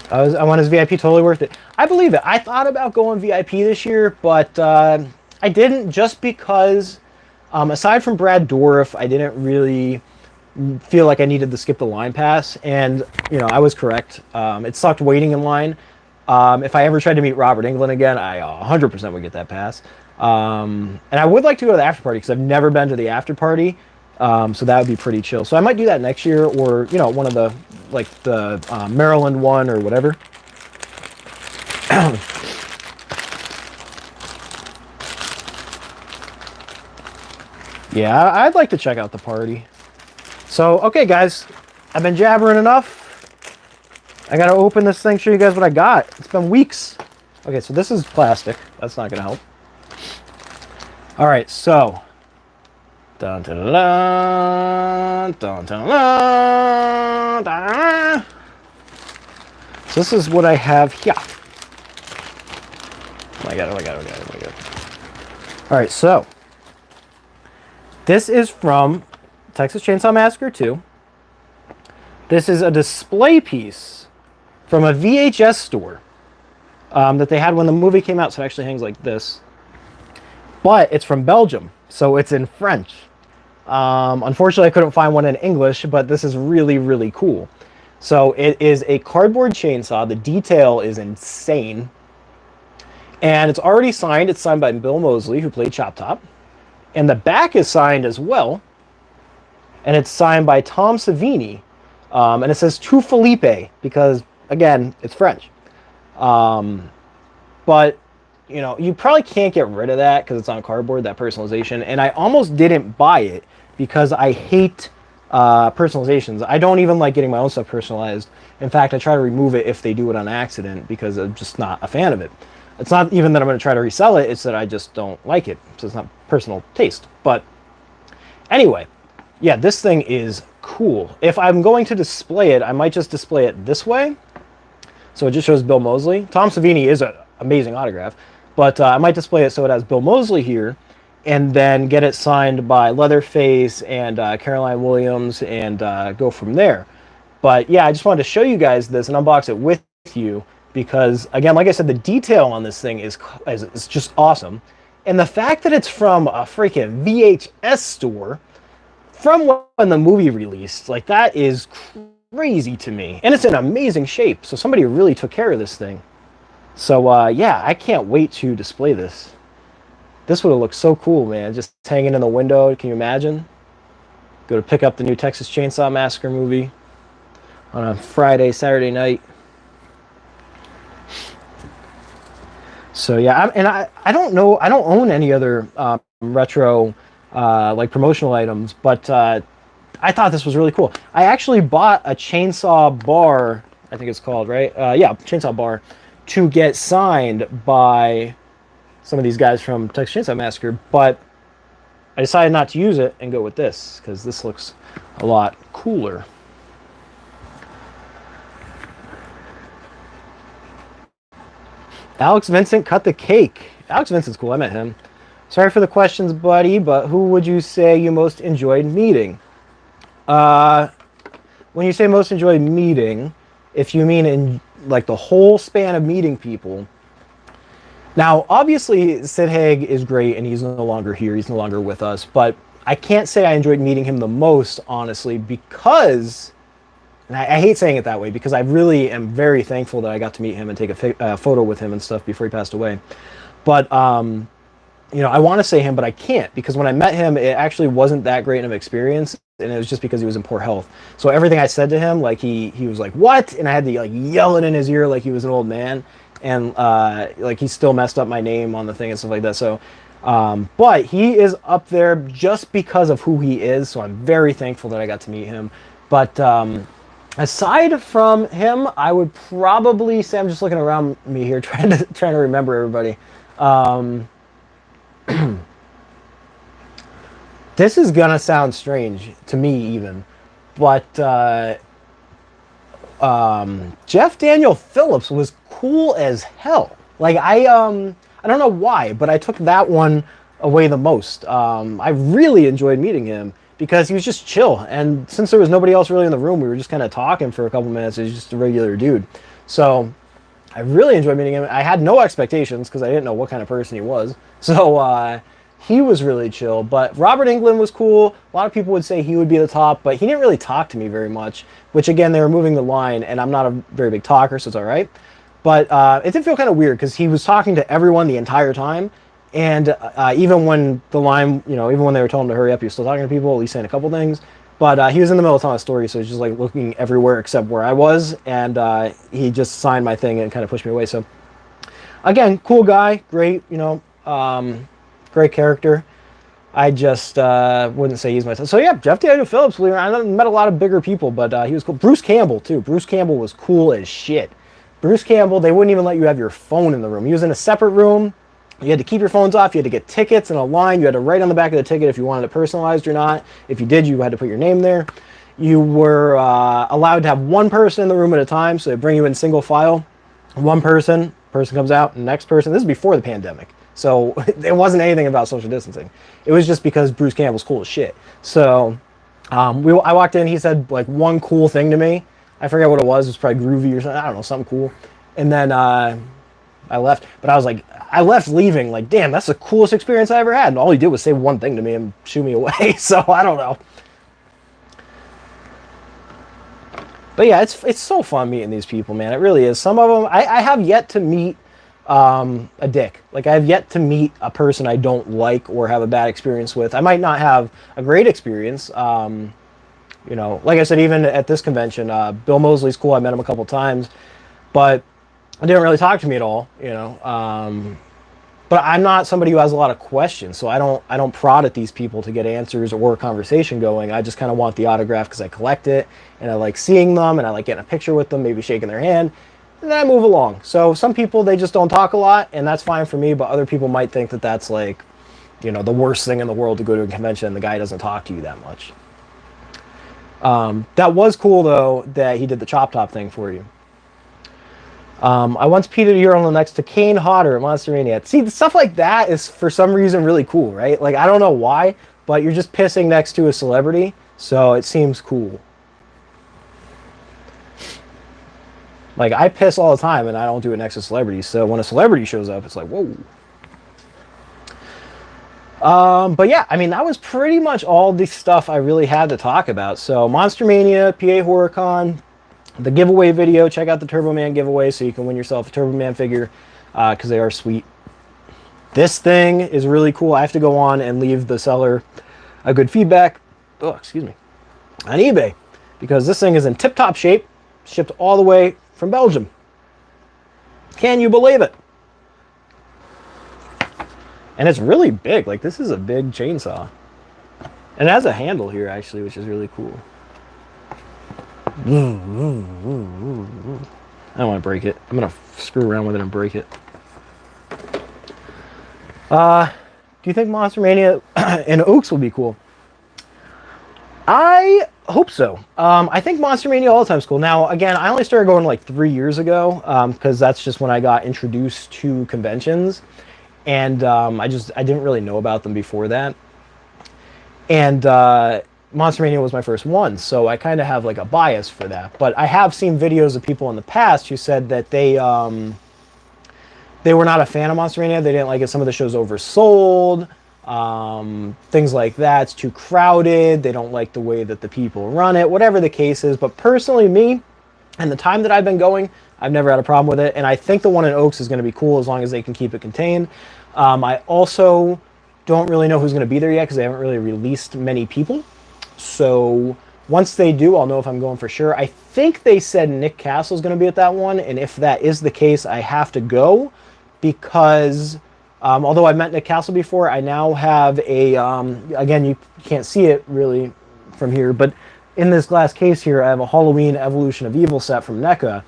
Speaker 1: I want his VIP, totally worth it. I believe it. I thought about going VIP this year, but I didn't, just because, aside from Brad Dourif, I didn't really feel like I needed to skip the line pass, and you know I was correct. It sucked waiting in line. If I ever tried to meet Robert Englund again, I 100% would get that pass. And I would like to go to the after party because I've never been to the after party, so that would be pretty chill. So I might do that next year, or you know, one of the like the Maryland one or whatever. Yeah, I'd like to check out the party. So, okay, guys, I've been jabbering enough. I gotta open this thing, show you guys what I got. It's been weeks. Okay, so this is plastic. That's not gonna help. All right, so. Dun, dun, dun, dun, dun, dun, dun. So this is what I have here. Oh my god, oh my god, oh my god, oh my god. All right, so. This is from Texas Chainsaw Massacre 2. This is a display piece from a VHS store that they had when the movie came out, so it actually hangs like this. But it's from Belgium, so it's in French. Unfortunately, I couldn't find one in English, but this is really, really cool. So it is a cardboard chainsaw. The detail is insane. And it's already signed. It's signed by Bill Moseley, who played Chop Top. And the back is signed as well. And it's signed by Tom Savini. And it says to Felipe, because, again, it's French. But, you know, you probably can't get rid of that because it's on cardboard, that personalization. And I almost didn't buy it because I hate personalizations. I don't even like getting my own stuff personalized. In fact, I try to remove it if they do it on accident because I'm just not a fan of it. It's not even that I'm going to try to resell it, it's that I just don't like it. So it's not personal taste. But anyway, yeah, this thing is cool. If I'm going to display it, I might just display it this way. So it just shows Bill Moseley. Tom Savini is an amazing autograph. But I might display it so it has Bill Moseley here. And then get it signed by Leatherface and Caroline Williams and go from there. But yeah, I just wanted to show you guys this and unbox it with you. Because, again, like I said, the detail on this thing is just awesome. And the fact that it's from a freaking VHS store from when the movie released, like, that is crazy to me. And it's in amazing shape. So somebody really took care of this thing. So, yeah, I can't wait to display this. This would have looked so cool, man. Just hanging in the window. Can you imagine? Go to pick up the new Texas Chainsaw Massacre movie on a Friday, Saturday night. So yeah, I don't know, I don't own any other retro like promotional items, but I thought this was really cool. I actually bought a chainsaw bar, I think it's called, right? Yeah, chainsaw bar, to get signed by some of these guys from Texas Chainsaw Massacre, but I decided not to use it and go with this because this looks a lot cooler. Alex Vincent cut the cake. Alex Vincent's cool. I met him. Sorry for the questions, buddy, but who would you say you most enjoyed meeting? When you say most enjoyed meeting, if you mean in like the whole span of meeting people. Now, obviously, Sid Haig is great, and he's no longer here. He's no longer with us. But I can't say I enjoyed meeting him the most, honestly, because... And I hate saying it that way because I really am very thankful that I got to meet him and take a photo with him and stuff before he passed away. But, you know, I want to say him, but I can't because when I met him, it actually wasn't that great of an experience. And it was just because he was in poor health. So everything I said to him, like he was like, what? And I had to like yell it in his ear like he was an old man. And like he still messed up my name on the thing and stuff like that. So, but he is up there just because of who he is. So I'm very thankful that I got to meet him. But, aside from him, I would probably say, I'm just looking around me here, trying to remember everybody. This is gonna sound strange to me, even, but Jeff Daniel Phillips was cool as hell. Like I don't know why, but I took that one away the most. I really enjoyed meeting him. Because he was just chill, and since there was nobody else really in the room, we were just kind of talking for a couple minutes. He was just a regular dude. So I really enjoyed meeting him. I had no expectations because I didn't know what kind of person he was. So he was really chill. But Robert Englund was cool. A lot of people would say he would be the top, but he didn't really talk to me very much, which again, they were moving the line, and I'm not a very big talker, so it's all right. But it did feel kind of weird because he was talking to everyone the entire time. And even when the line, you know, even when they were telling him to hurry up, he was still talking to people, at least saying a couple things. But he was in the middle of telling a story, so he was just like looking everywhere except where I was. And he just signed my thing and kind of pushed me away. So again, cool guy, great, you know, great character. I just wouldn't say he's my... So yeah, Jeff D. Phillips, I met a lot of bigger people, but he was cool. Bruce Campbell, too. Bruce Campbell was cool as shit. Bruce Campbell, they wouldn't even let you have your phone in the room. He was in a separate room. You had to keep your phones off. You had to get tickets in a line. You had to write on the back of the ticket if you wanted it personalized or not. If you did, you had to put your name there. You were allowed to have one person in the room at a time, so they bring you in single file. One person comes out, and the next person. This is before the pandemic, so it wasn't anything about social distancing. It was just because Bruce Campbell's cool as shit. So I walked in. He said like one cool thing to me. I forget what it was. It was probably groovy or something. I don't know, something cool. And then I left. But I was like, I left leaving like, damn, that's the coolest experience I ever had. And all he did was say one thing to me and shoo me away. So I don't know. But yeah, it's so fun meeting these people, man. It really is. Some of them, I have yet to meet a dick. Like, I have yet to meet a person I don't like or have a bad experience with. I might not have a great experience. You know, like I said, even at this convention, Bill Mosley's cool. I met him a couple times, but I didn't really talk to me at all, you know. But I'm not somebody who has a lot of questions, so I don't prod at these people to get answers or a conversation going. I just kind of want the autograph because I collect it, and I like seeing them, and I like getting a picture with them, maybe shaking their hand, and then I move along. So some people, they just don't talk a lot, and that's fine for me, but other people might think that that's like, you know, the worst thing in the world to go to a convention and the guy doesn't talk to you that much. That was cool, though, that he did the Chop Top thing for you. I once peed at a urinal next to Kane Hodder at Monster Mania. See, stuff like that is, for some reason, really cool, right? Like, I don't know why, but you're just pissing next to a celebrity, so it seems cool. Like, I piss all the time, and I don't do it next to celebrities, so when a celebrity shows up, it's like, whoa. But yeah, I mean, that was pretty much all the stuff I really had to talk about. So, Monster Mania, PA Horicon, the giveaway video. Check out the Turboman giveaway so you can win yourself a Turboman figure, because they are sweet. This thing is really cool. I have to go on and leave the seller a good feedback, oh, excuse me, on eBay, because this thing is in tip-top shape, shipped all the way from Belgium. Can you believe it? And it's really big. Like, this is a big chainsaw. And it has a handle here, actually, which is really cool. I don't want to break it. I'm going to screw around with it and break it. Do you think Monster Mania and Oaks will be cool? I hope so. I think Monster Mania all the time is cool. Now, again, I only started going like 3 years ago, because that's just when I got introduced to conventions. And I didn't really know about them before that. And Monster Mania was my first one, so I kind of have like a bias for that. But I have seen videos of people in the past who said that they were not a fan of Monster Mania. They didn't like it. Some of the shows oversold, things like that. It's too crowded. They don't like the way that the people run it, whatever the case is. But personally, me, and the time that I've been going, I've never had a problem with it. And I think the one in Oaks is going to be cool as long as they can keep it contained. I also don't really know who's going to be there yet because they haven't really released many people. So once they do, I'll know if I'm going for sure. I think they said Nick Castle's going to be at that one. And if that is the case, I have to go because although I've met Nick Castle before, I now have a, again, you can't see it really from here, but in this glass case here, I have a Halloween Evolution of Evil set from NECA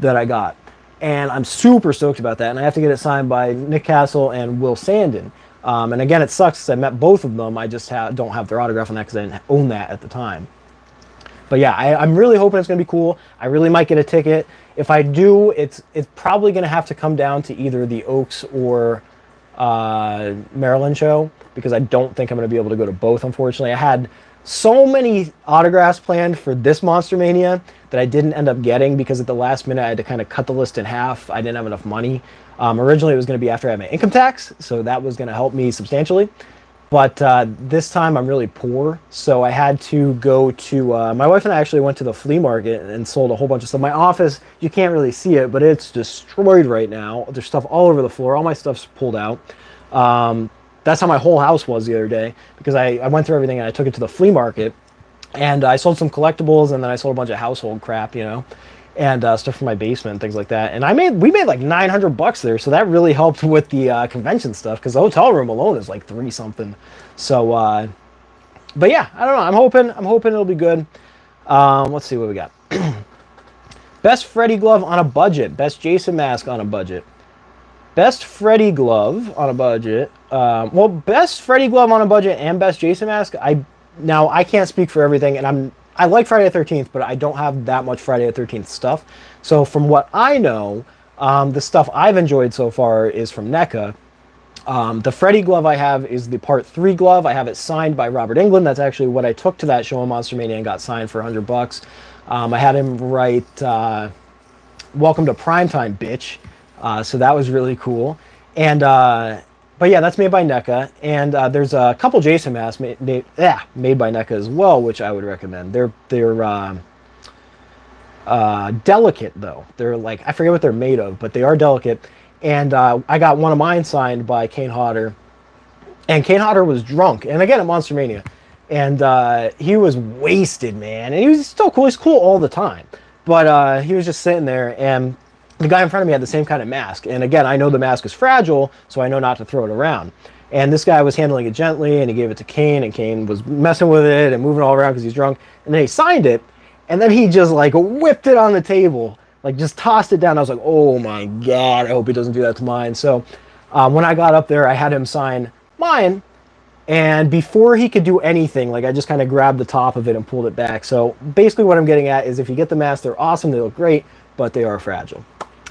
Speaker 1: that I got. And I'm super stoked about that. And I have to get it signed by Nick Castle and Will Sandin. And again, it sucks because I met both of them. I just don't have their autograph on that because I didn't own that at the time. But yeah, I'm really hoping it's going to be cool. I really might get a ticket. If I do, it's probably going to have to come down to either the Oaks or Maryland show because I don't think I'm going to be able to go to both, unfortunately. I had so many autographs planned for this Monster Mania that I didn't end up getting because at the last minute I had to kind of cut the list in half. I didn't have enough money. Originally it was going to be after I had my income tax, so that was going to help me substantially. But this time I'm really poor, so I had to go to, my wife and I actually went to the flea market and sold a whole bunch of stuff. My office, you can't really see it, but it's destroyed right now. There's stuff all over the floor. All my stuff's pulled out. That's how my whole house was the other day, because I went through everything and I took it to the flea market, and I sold some collectibles, and then I sold a bunch of household crap, you know, and stuff from my basement and things like that. And we made like $900 there, so that really helped with the convention stuff, because the hotel room alone is like 3 something. So, but yeah, I don't know. I'm hoping it'll be good. Let's see what we got. Best Freddy glove on a budget. Best Jason mask on a budget. Best Freddy glove on a budget. Well, best Freddy glove on a budget and best Jason mask. Now I can't speak for everything, and I like Friday the 13th, but I don't have that much Friday the 13th stuff. So from what I know, the stuff I've enjoyed so far is from NECA. The Freddy glove I have is the Part 3 glove. I have it signed by Robert Englund. That's actually what I took to that show in Monster Mania and got signed for $100. I had him write "Welcome to Primetime, bitch." So that was really cool. And but yeah, that's made by NECA. And there's a couple Jason masks made by NECA as well, which I would recommend. They're delicate though. They're like, I forget what they're made of, but they are delicate. And I got one of mine signed by Kane Hodder. And Kane Hodder was drunk. And again, at Monster Mania. And he was wasted, man. And he was still cool. He's cool all the time. But he was just sitting there, and the guy in front of me had the same kind of mask. And again, I know the mask is fragile, so I know not to throw it around. And this guy was handling it gently, and he gave it to Kane, and Kane was messing with it and moving all around because he's drunk. And then he signed it, and then he just like whipped it on the table, like just tossed it down. I was like, oh my God, I hope he doesn't do that to mine. So when I got up there, I had him sign mine. And before he could do anything, like I just kind of grabbed the top of it and pulled it back. So basically what I'm getting at is if you get the mask, they're awesome, they look great, but they are fragile.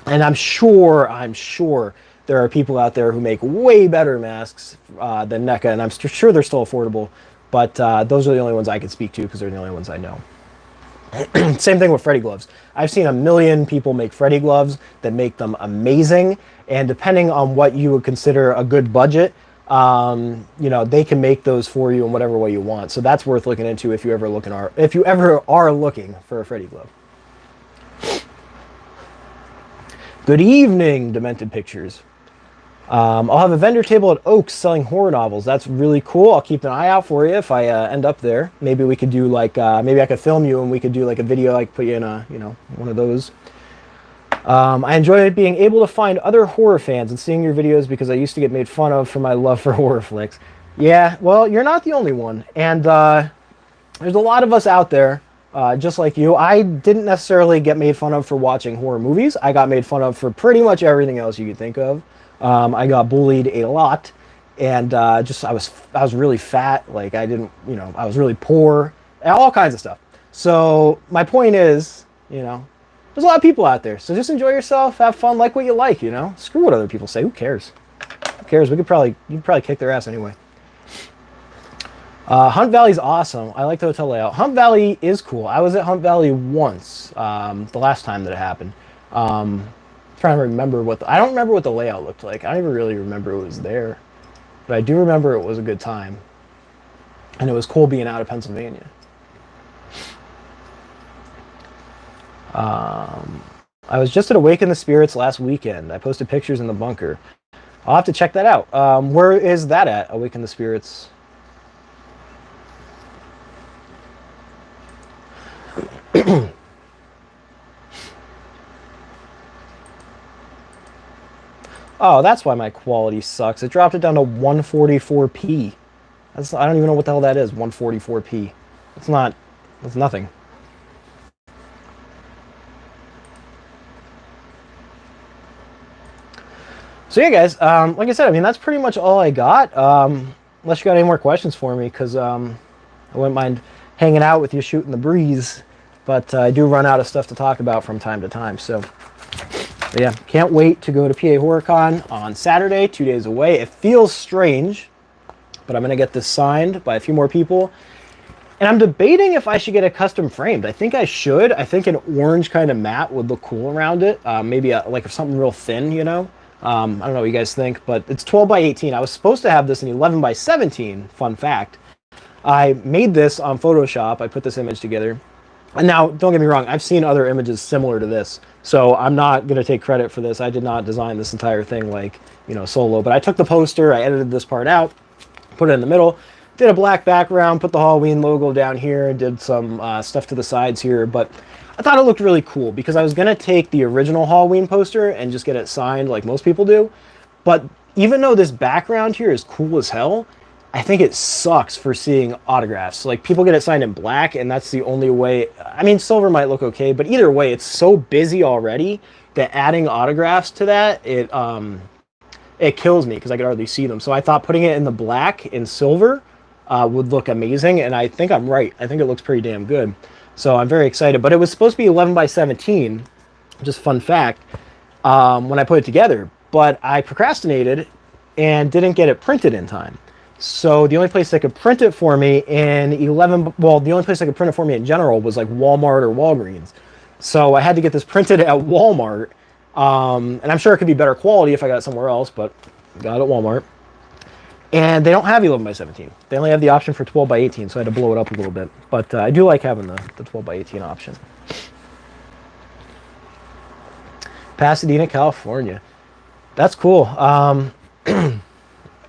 Speaker 1: And I'm sure there are people out there who make way better masks than NECA, and I'm sure they're still affordable, but those are the only ones I can speak to because they're the only ones I know. Same thing with Freddy gloves. I've seen a million people make Freddy gloves that make them amazing, and depending on what you would consider a good budget, you know, they can make those for you in whatever way you want. So that's worth looking into if you ever are looking for a Freddy glove. Good evening, Demented Pictures. I'll have a vendor table at Oaks selling horror novels. That's really cool. I'll keep an eye out for you if I end up there. Maybe we could do like, maybe I could film you and we could do like a video, like put you in a, you know, one of those. I enjoy being able to find other horror fans and seeing your videos because I used to get made fun of for my love for horror flicks. Yeah, well, you're not the only one. And there's a lot of us out there. Just like you, I didn't necessarily get made fun of for watching horror movies. I got made fun of for pretty much everything else you could think of. I got bullied a lot, and I was really fat. Like I didn't, you know, I was really poor, all kinds of stuff. So my point is, you know, there's a lot of people out there. So just enjoy yourself, have fun, like what you like. You know, screw what other people say. Who cares? Who cares? You could probably kick their ass anyway. Hunt Valley's awesome. I like the hotel layout. Hunt Valley is cool. I was at Hunt Valley once, the last time that it happened. Trying to remember I don't remember what the layout looked like. I don't even really remember it was there. But I do remember it was a good time. And it was cool being out of Pennsylvania. I was just at Awaken the Spirits last weekend. I posted pictures in the bunker. I'll have to check that out. Where is that at, Awaken the Spirits? Oh, that's why my quality sucks. It dropped it down to 144p. I don't even know what the hell that is, 144p. That's nothing. So yeah, guys, like I said, I mean, that's pretty much all I got. Unless you got any more questions for me, because I wouldn't mind hanging out with you, shooting the breeze. But I do run out of stuff to talk about from time to time. So yeah, can't wait to go to PA Horicon on Saturday, 2 days away. It feels strange, but I'm going to get this signed by a few more people. And I'm debating if I should get a custom framed. I think I should. I think an orange kind of matte would look cool around it. Maybe like something real thin, you know? I don't know what you guys think, but it's 12 by 18. I was supposed to have this in 11 by 17, fun fact. I made this on Photoshop. I put this image together. And now, don't get me wrong, I've seen other images similar to this, so I'm not going to take credit for this. I did not design this entire thing like, you know, solo, but I took the poster, I edited this part out, put it in the middle, did a black background, put the Halloween logo down here, did some stuff to the sides here, but I thought it looked really cool because I was going to take the original Halloween poster and just get it signed like most people do, but even though this background here is cool as hell, I think it sucks for seeing autographs. Like, people get it signed in black, and that's the only way. I mean, silver might look okay, but either way, it's so busy already that adding autographs to that, it kills me because I could hardly see them. So I thought putting it in the black and silver would look amazing, and I think I'm right. I think it looks pretty damn good. So I'm very excited. But it was supposed to be 11 by 17, just fun fact, when I put it together. But I procrastinated and didn't get it printed in time. So the only place that could print it for me in the only place that could print it for me in general was like Walmart or Walgreens. So I had to get this printed at Walmart. And I'm sure it could be better quality if I got it somewhere else, but I got it at Walmart. And they don't have 11 by 17. They only have the option for 12 by 18, so I had to blow it up a little bit. But I do like having the 12 by 18 option. Pasadena, California. That's cool.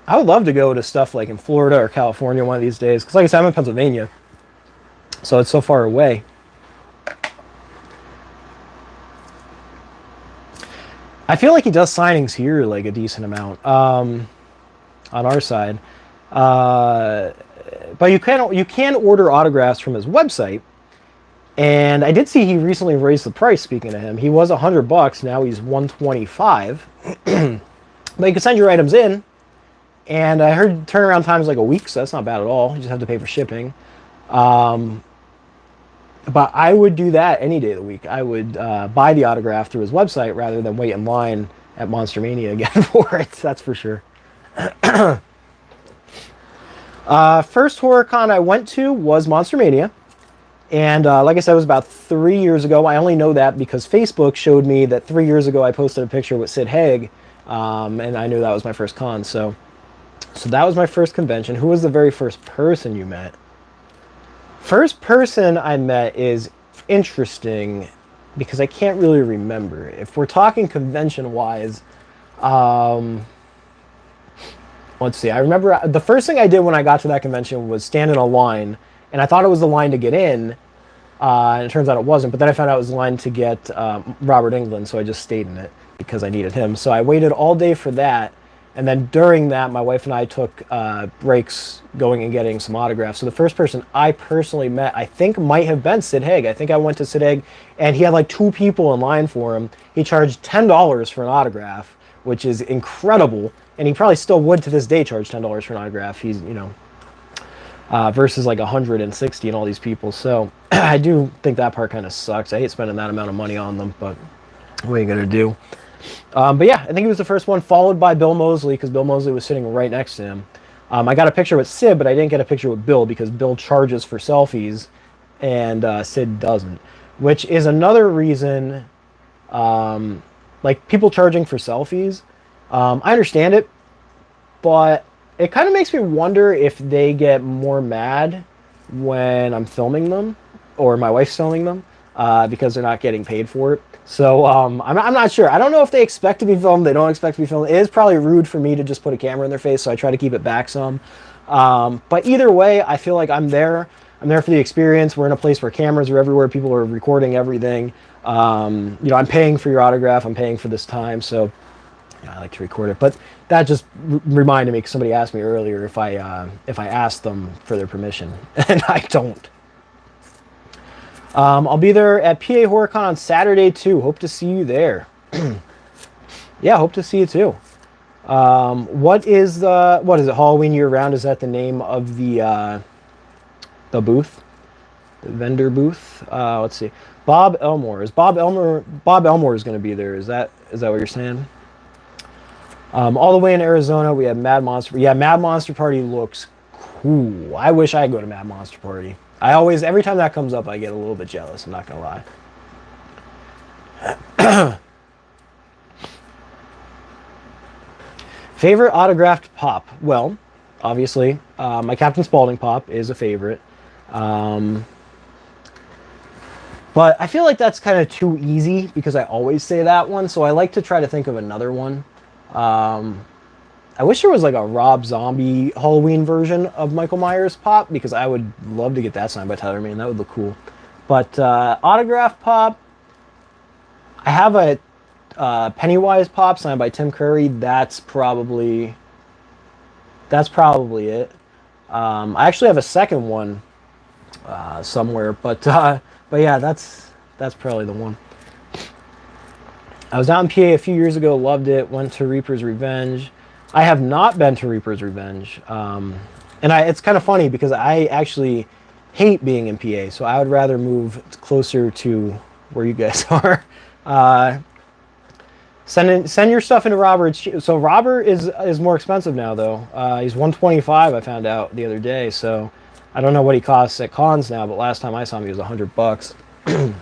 Speaker 1: I would love to go to stuff like in Florida or California one of these days. Because like I said, I'm in Pennsylvania. So it's so far away. I feel like he does signings here like a decent amount on our side. But you can order autographs from his website. And I did see he recently raised the price, speaking of him. He was $100. Now he's $125. But you can send your items in. And I heard turnaround time is like a week, so that's not bad at all. You just have to pay for shipping. But I would do that any day of the week. I would buy the autograph through his website rather than wait in line at Monster Mania again for it. That's for sure. First Horicon I went to was Monster Mania. And like I said, it was about 3 years ago. I only know that because Facebook showed me that 3 years ago I posted a picture with Sid Haig. And I knew that was my first con, so that was my first convention. Who was the very first person you met? First person I met is interesting because I can't really remember. If we're talking convention-wise, let's see. I remember the first thing I did when I got to that convention was stand in a line, and I thought it was the line to get in, and it turns out it wasn't. But then I found out it was the line to get Robert Englund, so I just stayed in it because I needed him. So I waited all day for that. And then during that, my wife and I took breaks going and getting some autographs. So the first person I personally met, I think, might have been Sid Haig. I think I went to Sid Haig, and he had like 2 people in line for him. He charged $10 for an autograph, which is incredible. And he probably still would to this day charge $10 for an autograph. He's, you know, versus like 160 and all these people. So I do think that part kind of sucks. I hate spending that amount of money on them, but what are you going to do? But yeah, I think he was the first one, followed by Bill Moseley, because Bill Moseley was sitting right next to him. I got a picture with Sid, but I didn't get a picture with Bill because Bill charges for selfies and Sid doesn't. Which is another reason, like people charging for selfies, I understand it, but it kind of makes me wonder if they get more mad when I'm filming them, or my wife's filming them, because they're not getting paid for it. So I'm not sure. I don't know if they expect to be filmed. They don't expect to be filmed. It is probably rude for me to just put a camera in their face, so I try to keep it back some. But either way, I feel like I'm there. I'm there for the experience. We're in a place where cameras are everywhere. People are recording everything. You know, I'm paying for your autograph. I'm paying for this time, so yeah, I like to record it. But that just reminded me, because somebody asked me earlier if I asked them for their permission, and I don't. I'll be there at PA Horicon on Saturday too. Hope to see you there. Yeah, hope to see you too. What is it? Halloween year round? Is that the name of the booth, the vendor booth? Let's see. Bob Elmore. Bob Elmore is going to be there. Is that what you're saying? All the way in Arizona, we have Mad Monster. Yeah, Mad Monster Party looks cool. I wish I could go to Mad Monster Party. I always, every time that comes up, I get a little bit jealous. I'm not gonna lie. Favorite autographed pop? Well, obviously, my Captain Spaulding pop is a favorite. But I feel like that's kind of too easy because I always say that one. So I like to try to think of another one. I wish there was like a Rob Zombie Halloween version of Michael Myers pop because I would love to get that signed by Tyler Mane. That would look cool. But autograph pop, I have a Pennywise pop signed by Tim Curry. That's probably it. I actually have a second one somewhere, but yeah, that's probably the one. I was out in PA a few years ago, loved it. Went to Reaper's Revenge. I have not been to Reaper's Revenge, and it's kind of funny because I actually hate being in PA, so I would rather move closer to where you guys are. Send your stuff into Robert. So Robert is more expensive now, though. He's $125. I found out the other day. So I don't know what he costs at cons now, but last time I saw him, he was $100.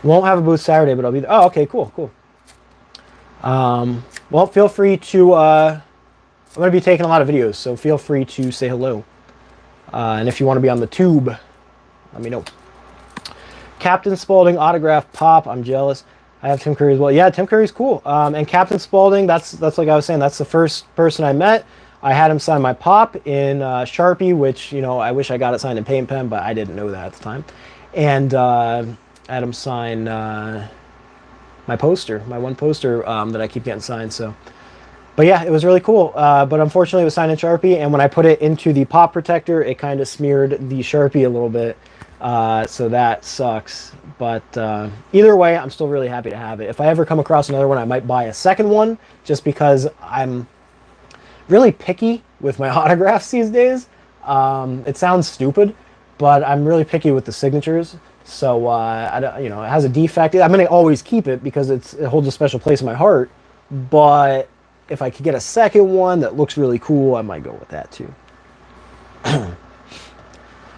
Speaker 1: Won't have a booth Saturday, but I'll be there. Oh, okay, cool. Well, feel free to. I'm going to be taking a lot of videos, so feel free to say hello. And if you want to be on the tube, let me know. Captain Spaulding autograph pop. I'm jealous. I have Tim Curry as well. Yeah, Tim Curry's cool. And Captain Spaulding, that's like I was saying, that's the first person I met. I had him sign my pop in Sharpie, which, you know, I wish I got it signed in paint pen, but I didn't know that at the time. And I had him sign my poster, my one poster that I keep getting signed. So, but yeah, it was really cool. But unfortunately, it was signed in Sharpie, and when I put it into the pop protector, it kind of smeared the Sharpie a little bit. So that sucks. But either way, I'm still really happy to have it. If I ever come across another one, I might buy a second one just because I'm really picky with my autographs these days. It sounds stupid, but I'm really picky with the signatures. So, it has a defect. I'm going to always keep it because it holds a special place in my heart. But if I could get a second one that looks really cool, I might go with that too.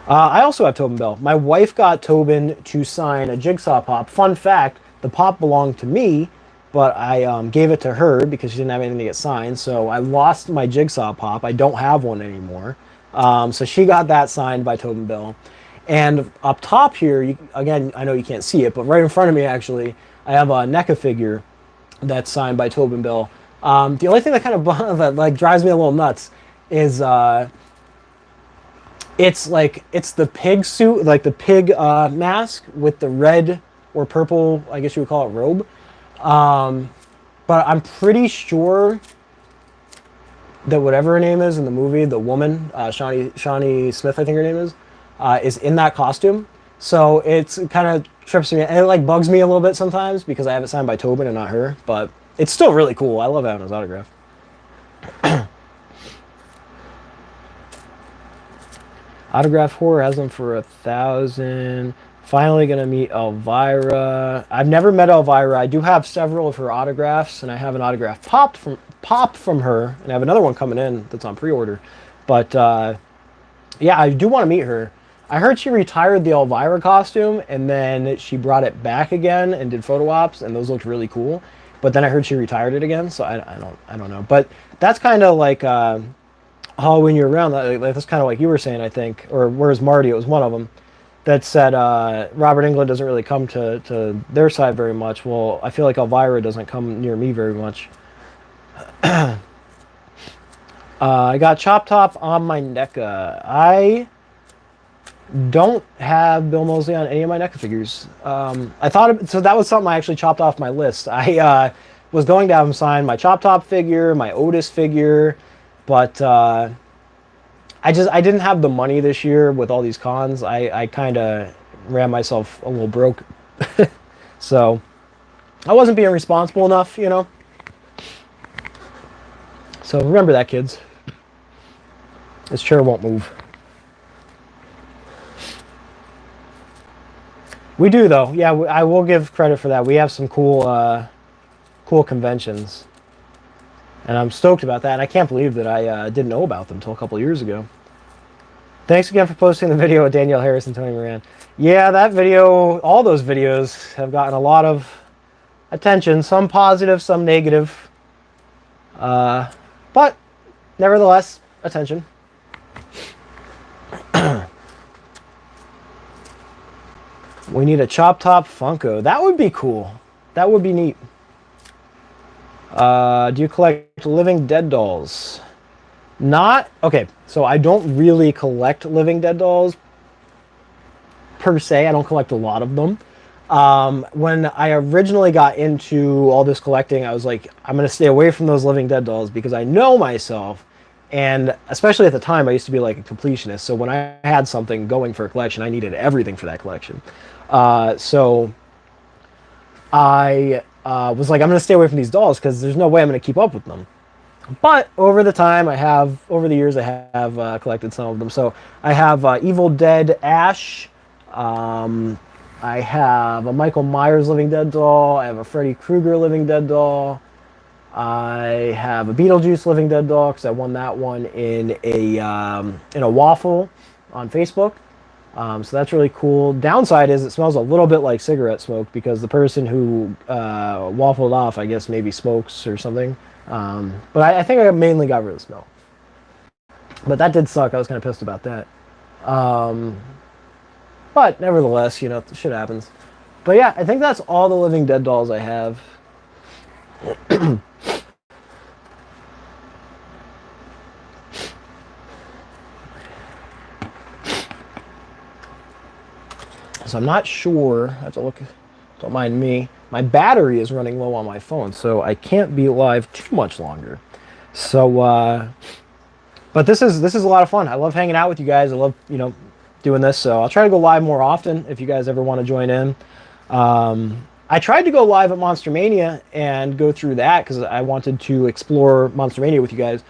Speaker 1: I also have Tobin Bell. My wife got Tobin to sign a Jigsaw pop. Fun fact, the pop belonged to me, but I gave it to her because she didn't have anything to get signed. So I lost my Jigsaw pop. I don't have one anymore. So she got that signed by Tobin Bell. And up top here, again, I know you can't see it, but right in front of me, actually, I have a NECA figure that's signed by Tobin Bell. The only thing that kind of that drives me a little nuts is it's the pig suit, like the pig mask with the red or purple, I guess you would call it, robe. But I'm pretty sure that whatever her name is in the movie, the woman, Shawnee Smith, I think her name is in that costume. So it's kind of trips me, and it like bugs me a little bit sometimes because I have it signed by Tobin and not her. But it's still really cool. I love having his autograph. Autograph Horror has them for 1,000. Finally gonna meet Elvira. I've never met Elvira. I do have several of her autographs, and I have an autograph pop from her, and I have another one coming in that's on pre-order. But yeah, I do want to meet her. I heard she retired the Elvira costume, and then she brought it back again and did photo ops, and those looked really cool. But then I heard she retired it again, so I don't know. But that's kind of like Halloween year round. That's kind of like you were saying, I think, or Where's Marty? It was one of them that said Robert Englund doesn't really come to their side very much. Well, I feel like Elvira doesn't come near me very much. I got Chop Top on my NECA. I don't have Bill Moseley on any of my NECA figures. I thought so that was something I actually chopped off my list. I was going to have him sign my Chop Top figure, my Otis figure, but I didn't have the money this year with all these cons. I kind of ran myself a little broke. So I wasn't being responsible enough, you know. So remember that, kids. This chair won't move. We do, though. Yeah, I will give credit for that. We have some cool conventions. And I'm stoked about that. And I can't believe that I didn't know about them until a couple years ago. Thanks again for posting the video of Danielle Harris and Tony Moran. Yeah, that video, all those videos have gotten a lot of attention, some positive, some negative. But nevertheless, attention. We need a Chop Top Funko. That would be cool. That would be neat. Do you collect living dead dolls? Not... Okay, so I don't really collect living dead dolls per se. I don't collect a lot of them. When I originally got into all this collecting, I was like, I'm going to stay away from those living dead dolls because I know myself. And especially at the time, I used to be like a completionist. So when I had something going for a collection, I needed everything for that collection. So I was like, I'm going to stay away from these dolls because there's no way I'm going to keep up with them. But over the time, over the years, I have collected some of them. So I have Evil Dead Ash. I have a Michael Myers Living Dead doll. I have a Freddy Krueger Living Dead doll. I have a Beetlejuice Living Dead doll because I won that one in a waffle on Facebook. So that's really cool. Downside is it smells a little bit like cigarette smoke because the person who waffled off, I guess, maybe smokes or something. But I think I mainly got rid of the smell. But that did suck. I was kind of pissed about that. But nevertheless, you know, shit happens. But yeah, I think that's all the Living Dead dolls I have. So I'm not sure. I have to look. Don't mind me. My battery is running low on my phone, so I can't be live too much longer. So, but this is a lot of fun. I love hanging out with you guys. I love, you know, doing this. So I'll try to go live more often if you guys ever want to join in. I tried to go live at Monster Mania and go through that because I wanted to explore Monster Mania with you guys.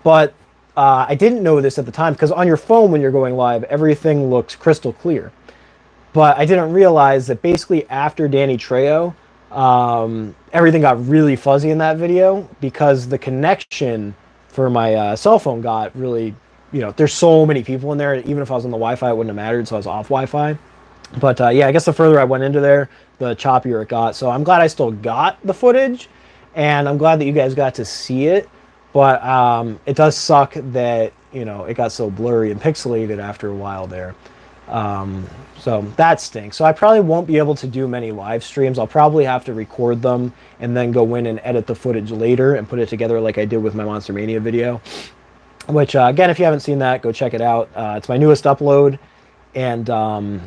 Speaker 1: But I didn't know this at the time because on your phone when you're going live, everything looks crystal clear. But I didn't realize that basically after Danny Trejo, everything got really fuzzy in that video because the connection for my cell phone got really, you know, there's so many people in there. Even if I was on the Wi-Fi, it wouldn't have mattered, so I was off Wi-Fi. But yeah, I guess the further I went into there, the choppier it got. So I'm glad I still got the footage, and I'm glad that you guys got to see it. But it does suck that, you know, it got so blurry and pixelated after a while there. So that stinks. So I probably won't be able to do many live streams. I'll probably have to record them and then go in and edit the footage later and put it together like I did with my Monster Mania video. Which, again, if you haven't seen that, go check it out. It's my newest upload, and I'm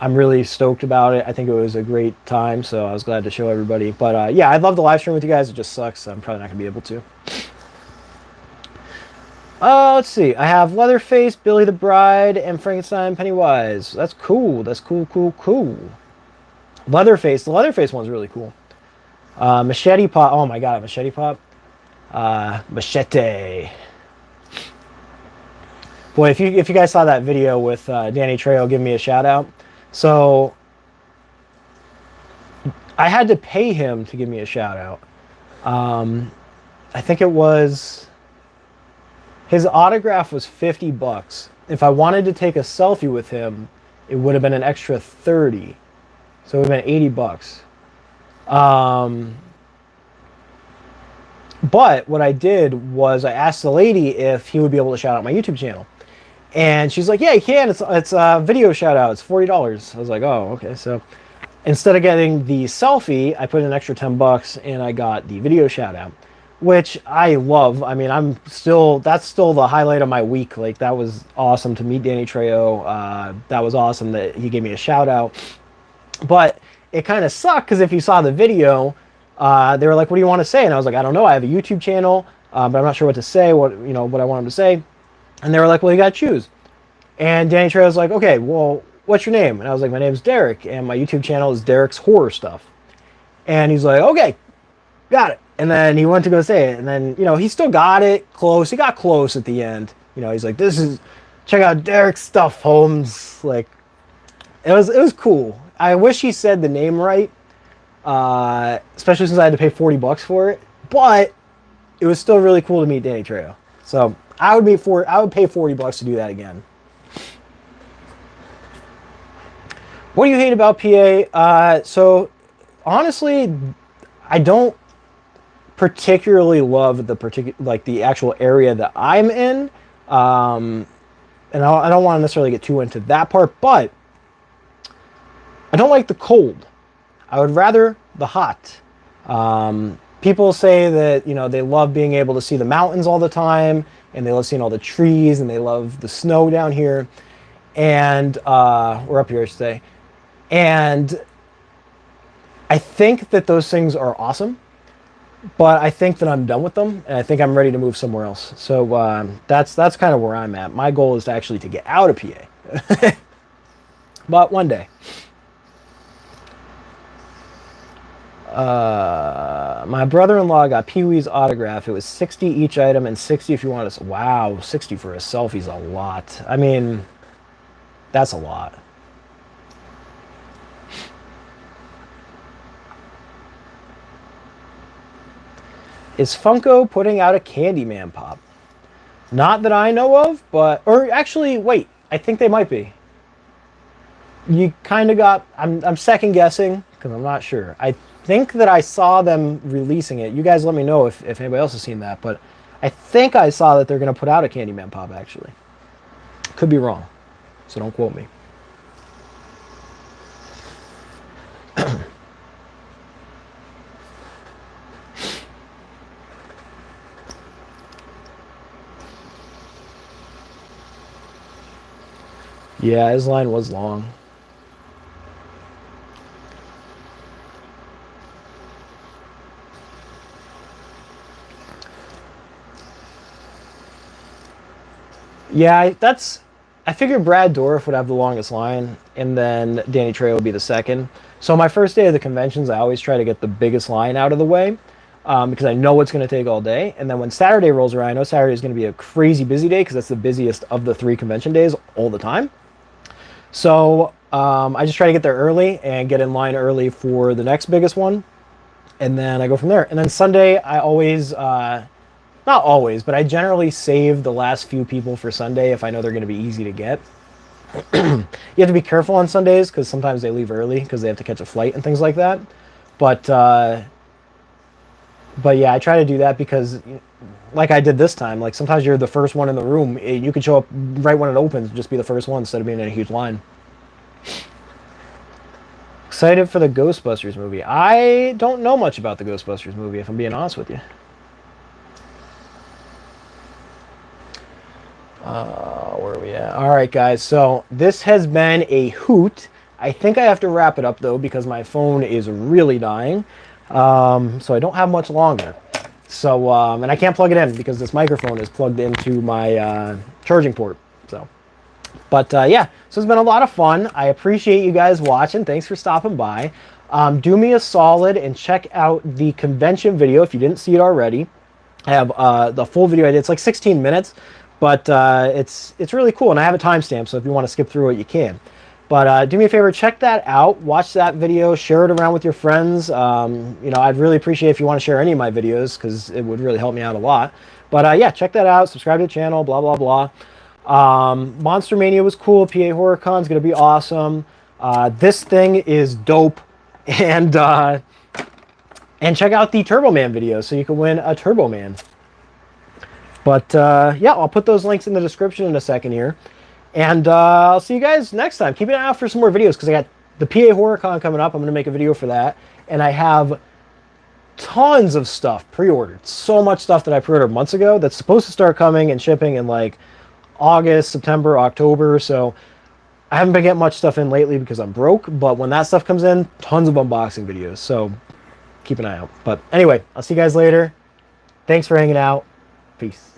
Speaker 1: really stoked about it. I think it was a great time, so I was glad to show everybody. But yeah, I'd love to live stream with you guys. It just sucks. I'm probably not going to be able to. Let's see. I have Leatherface, Billy the Bride, and Frankenstein Pennywise. That's cool. That's cool, cool, cool. Leatherface. The Leatherface one's really cool. Machete Pop. Oh my god, Machete Pop. Machete. Boy, if you guys saw that video with Danny Trejo giving me a shout out. So I had to pay him to give me a shout out. I think it was... His autograph was $50. If I wanted to take a selfie with him, it would have been an extra 30. So it would have been $80. But what I did was I asked the lady if he would be able to shout out my YouTube channel. And she's like, yeah, you can. It's a video shout out. It's $40. I was like, oh, okay. So instead of getting the selfie, I put in an extra $10 and I got the video shout out, which I love. I mean, that's still the highlight of my week. Like, that was awesome to meet Danny Trejo. That was awesome that he gave me a shout out. But it kind of sucked because if you saw the video, they were like, what do you want to say? And I was like, I don't know. I have a YouTube channel, but I'm not sure what to say, what I want him to say. And they were like, well, you got to choose. And Danny Trejo was like, okay, well, what's your name? And I was like, my name's Derek, and my YouTube channel is Derek's Horror Stuff. And he's like, okay, got it. And then he went to go say it. And then, he still got it close. He got close at the end. He's like, check out Derek's Stuff, Holmes. Like, it was cool. I wish he said the name right, especially since I had to pay $40 for it. But it was still really cool to meet Danny Trejo. So I would pay $40 to do that again. What do you hate about PA? So honestly, I don't particularly love the actual area that I'm in. And I don't want to necessarily get too into that part, but I don't like the cold. I would rather the hot. People say that, you know, they love being able to see the mountains all the time, and they love seeing all the trees, and they love the snow down here. And we're up here, I should say. And I think that those things are awesome, but I think that I'm done with them, and I think I'm ready to move somewhere else. So that's kind of where I'm at. My goal is to actually to get out of PA, but one day. My brother-in-law got Pee-wee's autograph. It was 60 each item and 60 if you want to. Wow, 60 for a selfie's a lot. I mean, that's a lot. Is Funko putting out a Candyman pop? Not that I know of, but... Or actually, wait. I think they might be. You kind of got... I'm second guessing, because I'm not sure. I think that I saw them releasing it. You guys let me know if anybody else has seen that, but I think I saw that they're going to put out a Candyman pop, actually. Could be wrong, so don't quote me. Yeah, his line was long. Yeah, I figured Brad Dourif would have the longest line, and then Danny Trejo would be the second. So my first day of the conventions, I always try to get the biggest line out of the way, because I know it's going to take all day. And then when Saturday rolls around, I know Saturday is going to be a crazy busy day, because that's the busiest of the 3 convention days all the time. So I just try to get there early and get in line early for the next biggest one, and then I go from there. And then Sunday, I always... not always, but I generally save the last few people for Sunday if I know they're going to be easy to get. You have to be careful on Sundays because sometimes they leave early because they have to catch a flight and things like that. But yeah, I try to do that because, like I did this time, like sometimes you're the first one in the room. You could show up right when it opens, just be the first one instead of being in a huge line. Excited for the Ghostbusters movie. I don't know much about the Ghostbusters movie, if I'm being honest with you. Where are we at? All right, guys. So this has been a hoot. I think I have to wrap it up, though, because my phone is really dying. So I don't have much longer. So, and I can't plug it in because this microphone is plugged into my charging port. So, but yeah, so it's been a lot of fun. I appreciate you guys watching. Thanks for stopping by. Do me a solid and check out the convention video if you didn't see it already. I have the full video I did. It's like 16 minutes. But it's really cool, and I have a timestamp, so if you want to skip through it, you can. But do me a favor, check that out. Watch that video. Share it around with your friends. You know, I'd really appreciate if you want to share any of my videos, because it would really help me out a lot. But yeah, check that out. Subscribe to the channel, blah, blah, blah. Monster Mania was cool. PA Horicon is going to be awesome. This thing is dope. And check out the Turboman video, so you can win a Turboman. But, yeah, I'll put those links in the description in a second here. And I'll see you guys next time. Keep an eye out for some more videos, because I got the PA Horicon coming up. I'm going to make a video for that. And I have tons of stuff pre-ordered. So much stuff that I pre-ordered months ago that's supposed to start coming and shipping in, like, August, September, October. So I haven't been getting much stuff in lately because I'm broke. But when that stuff comes in, tons of unboxing videos. So keep an eye out. But anyway, I'll see you guys later. Thanks for hanging out. Peace.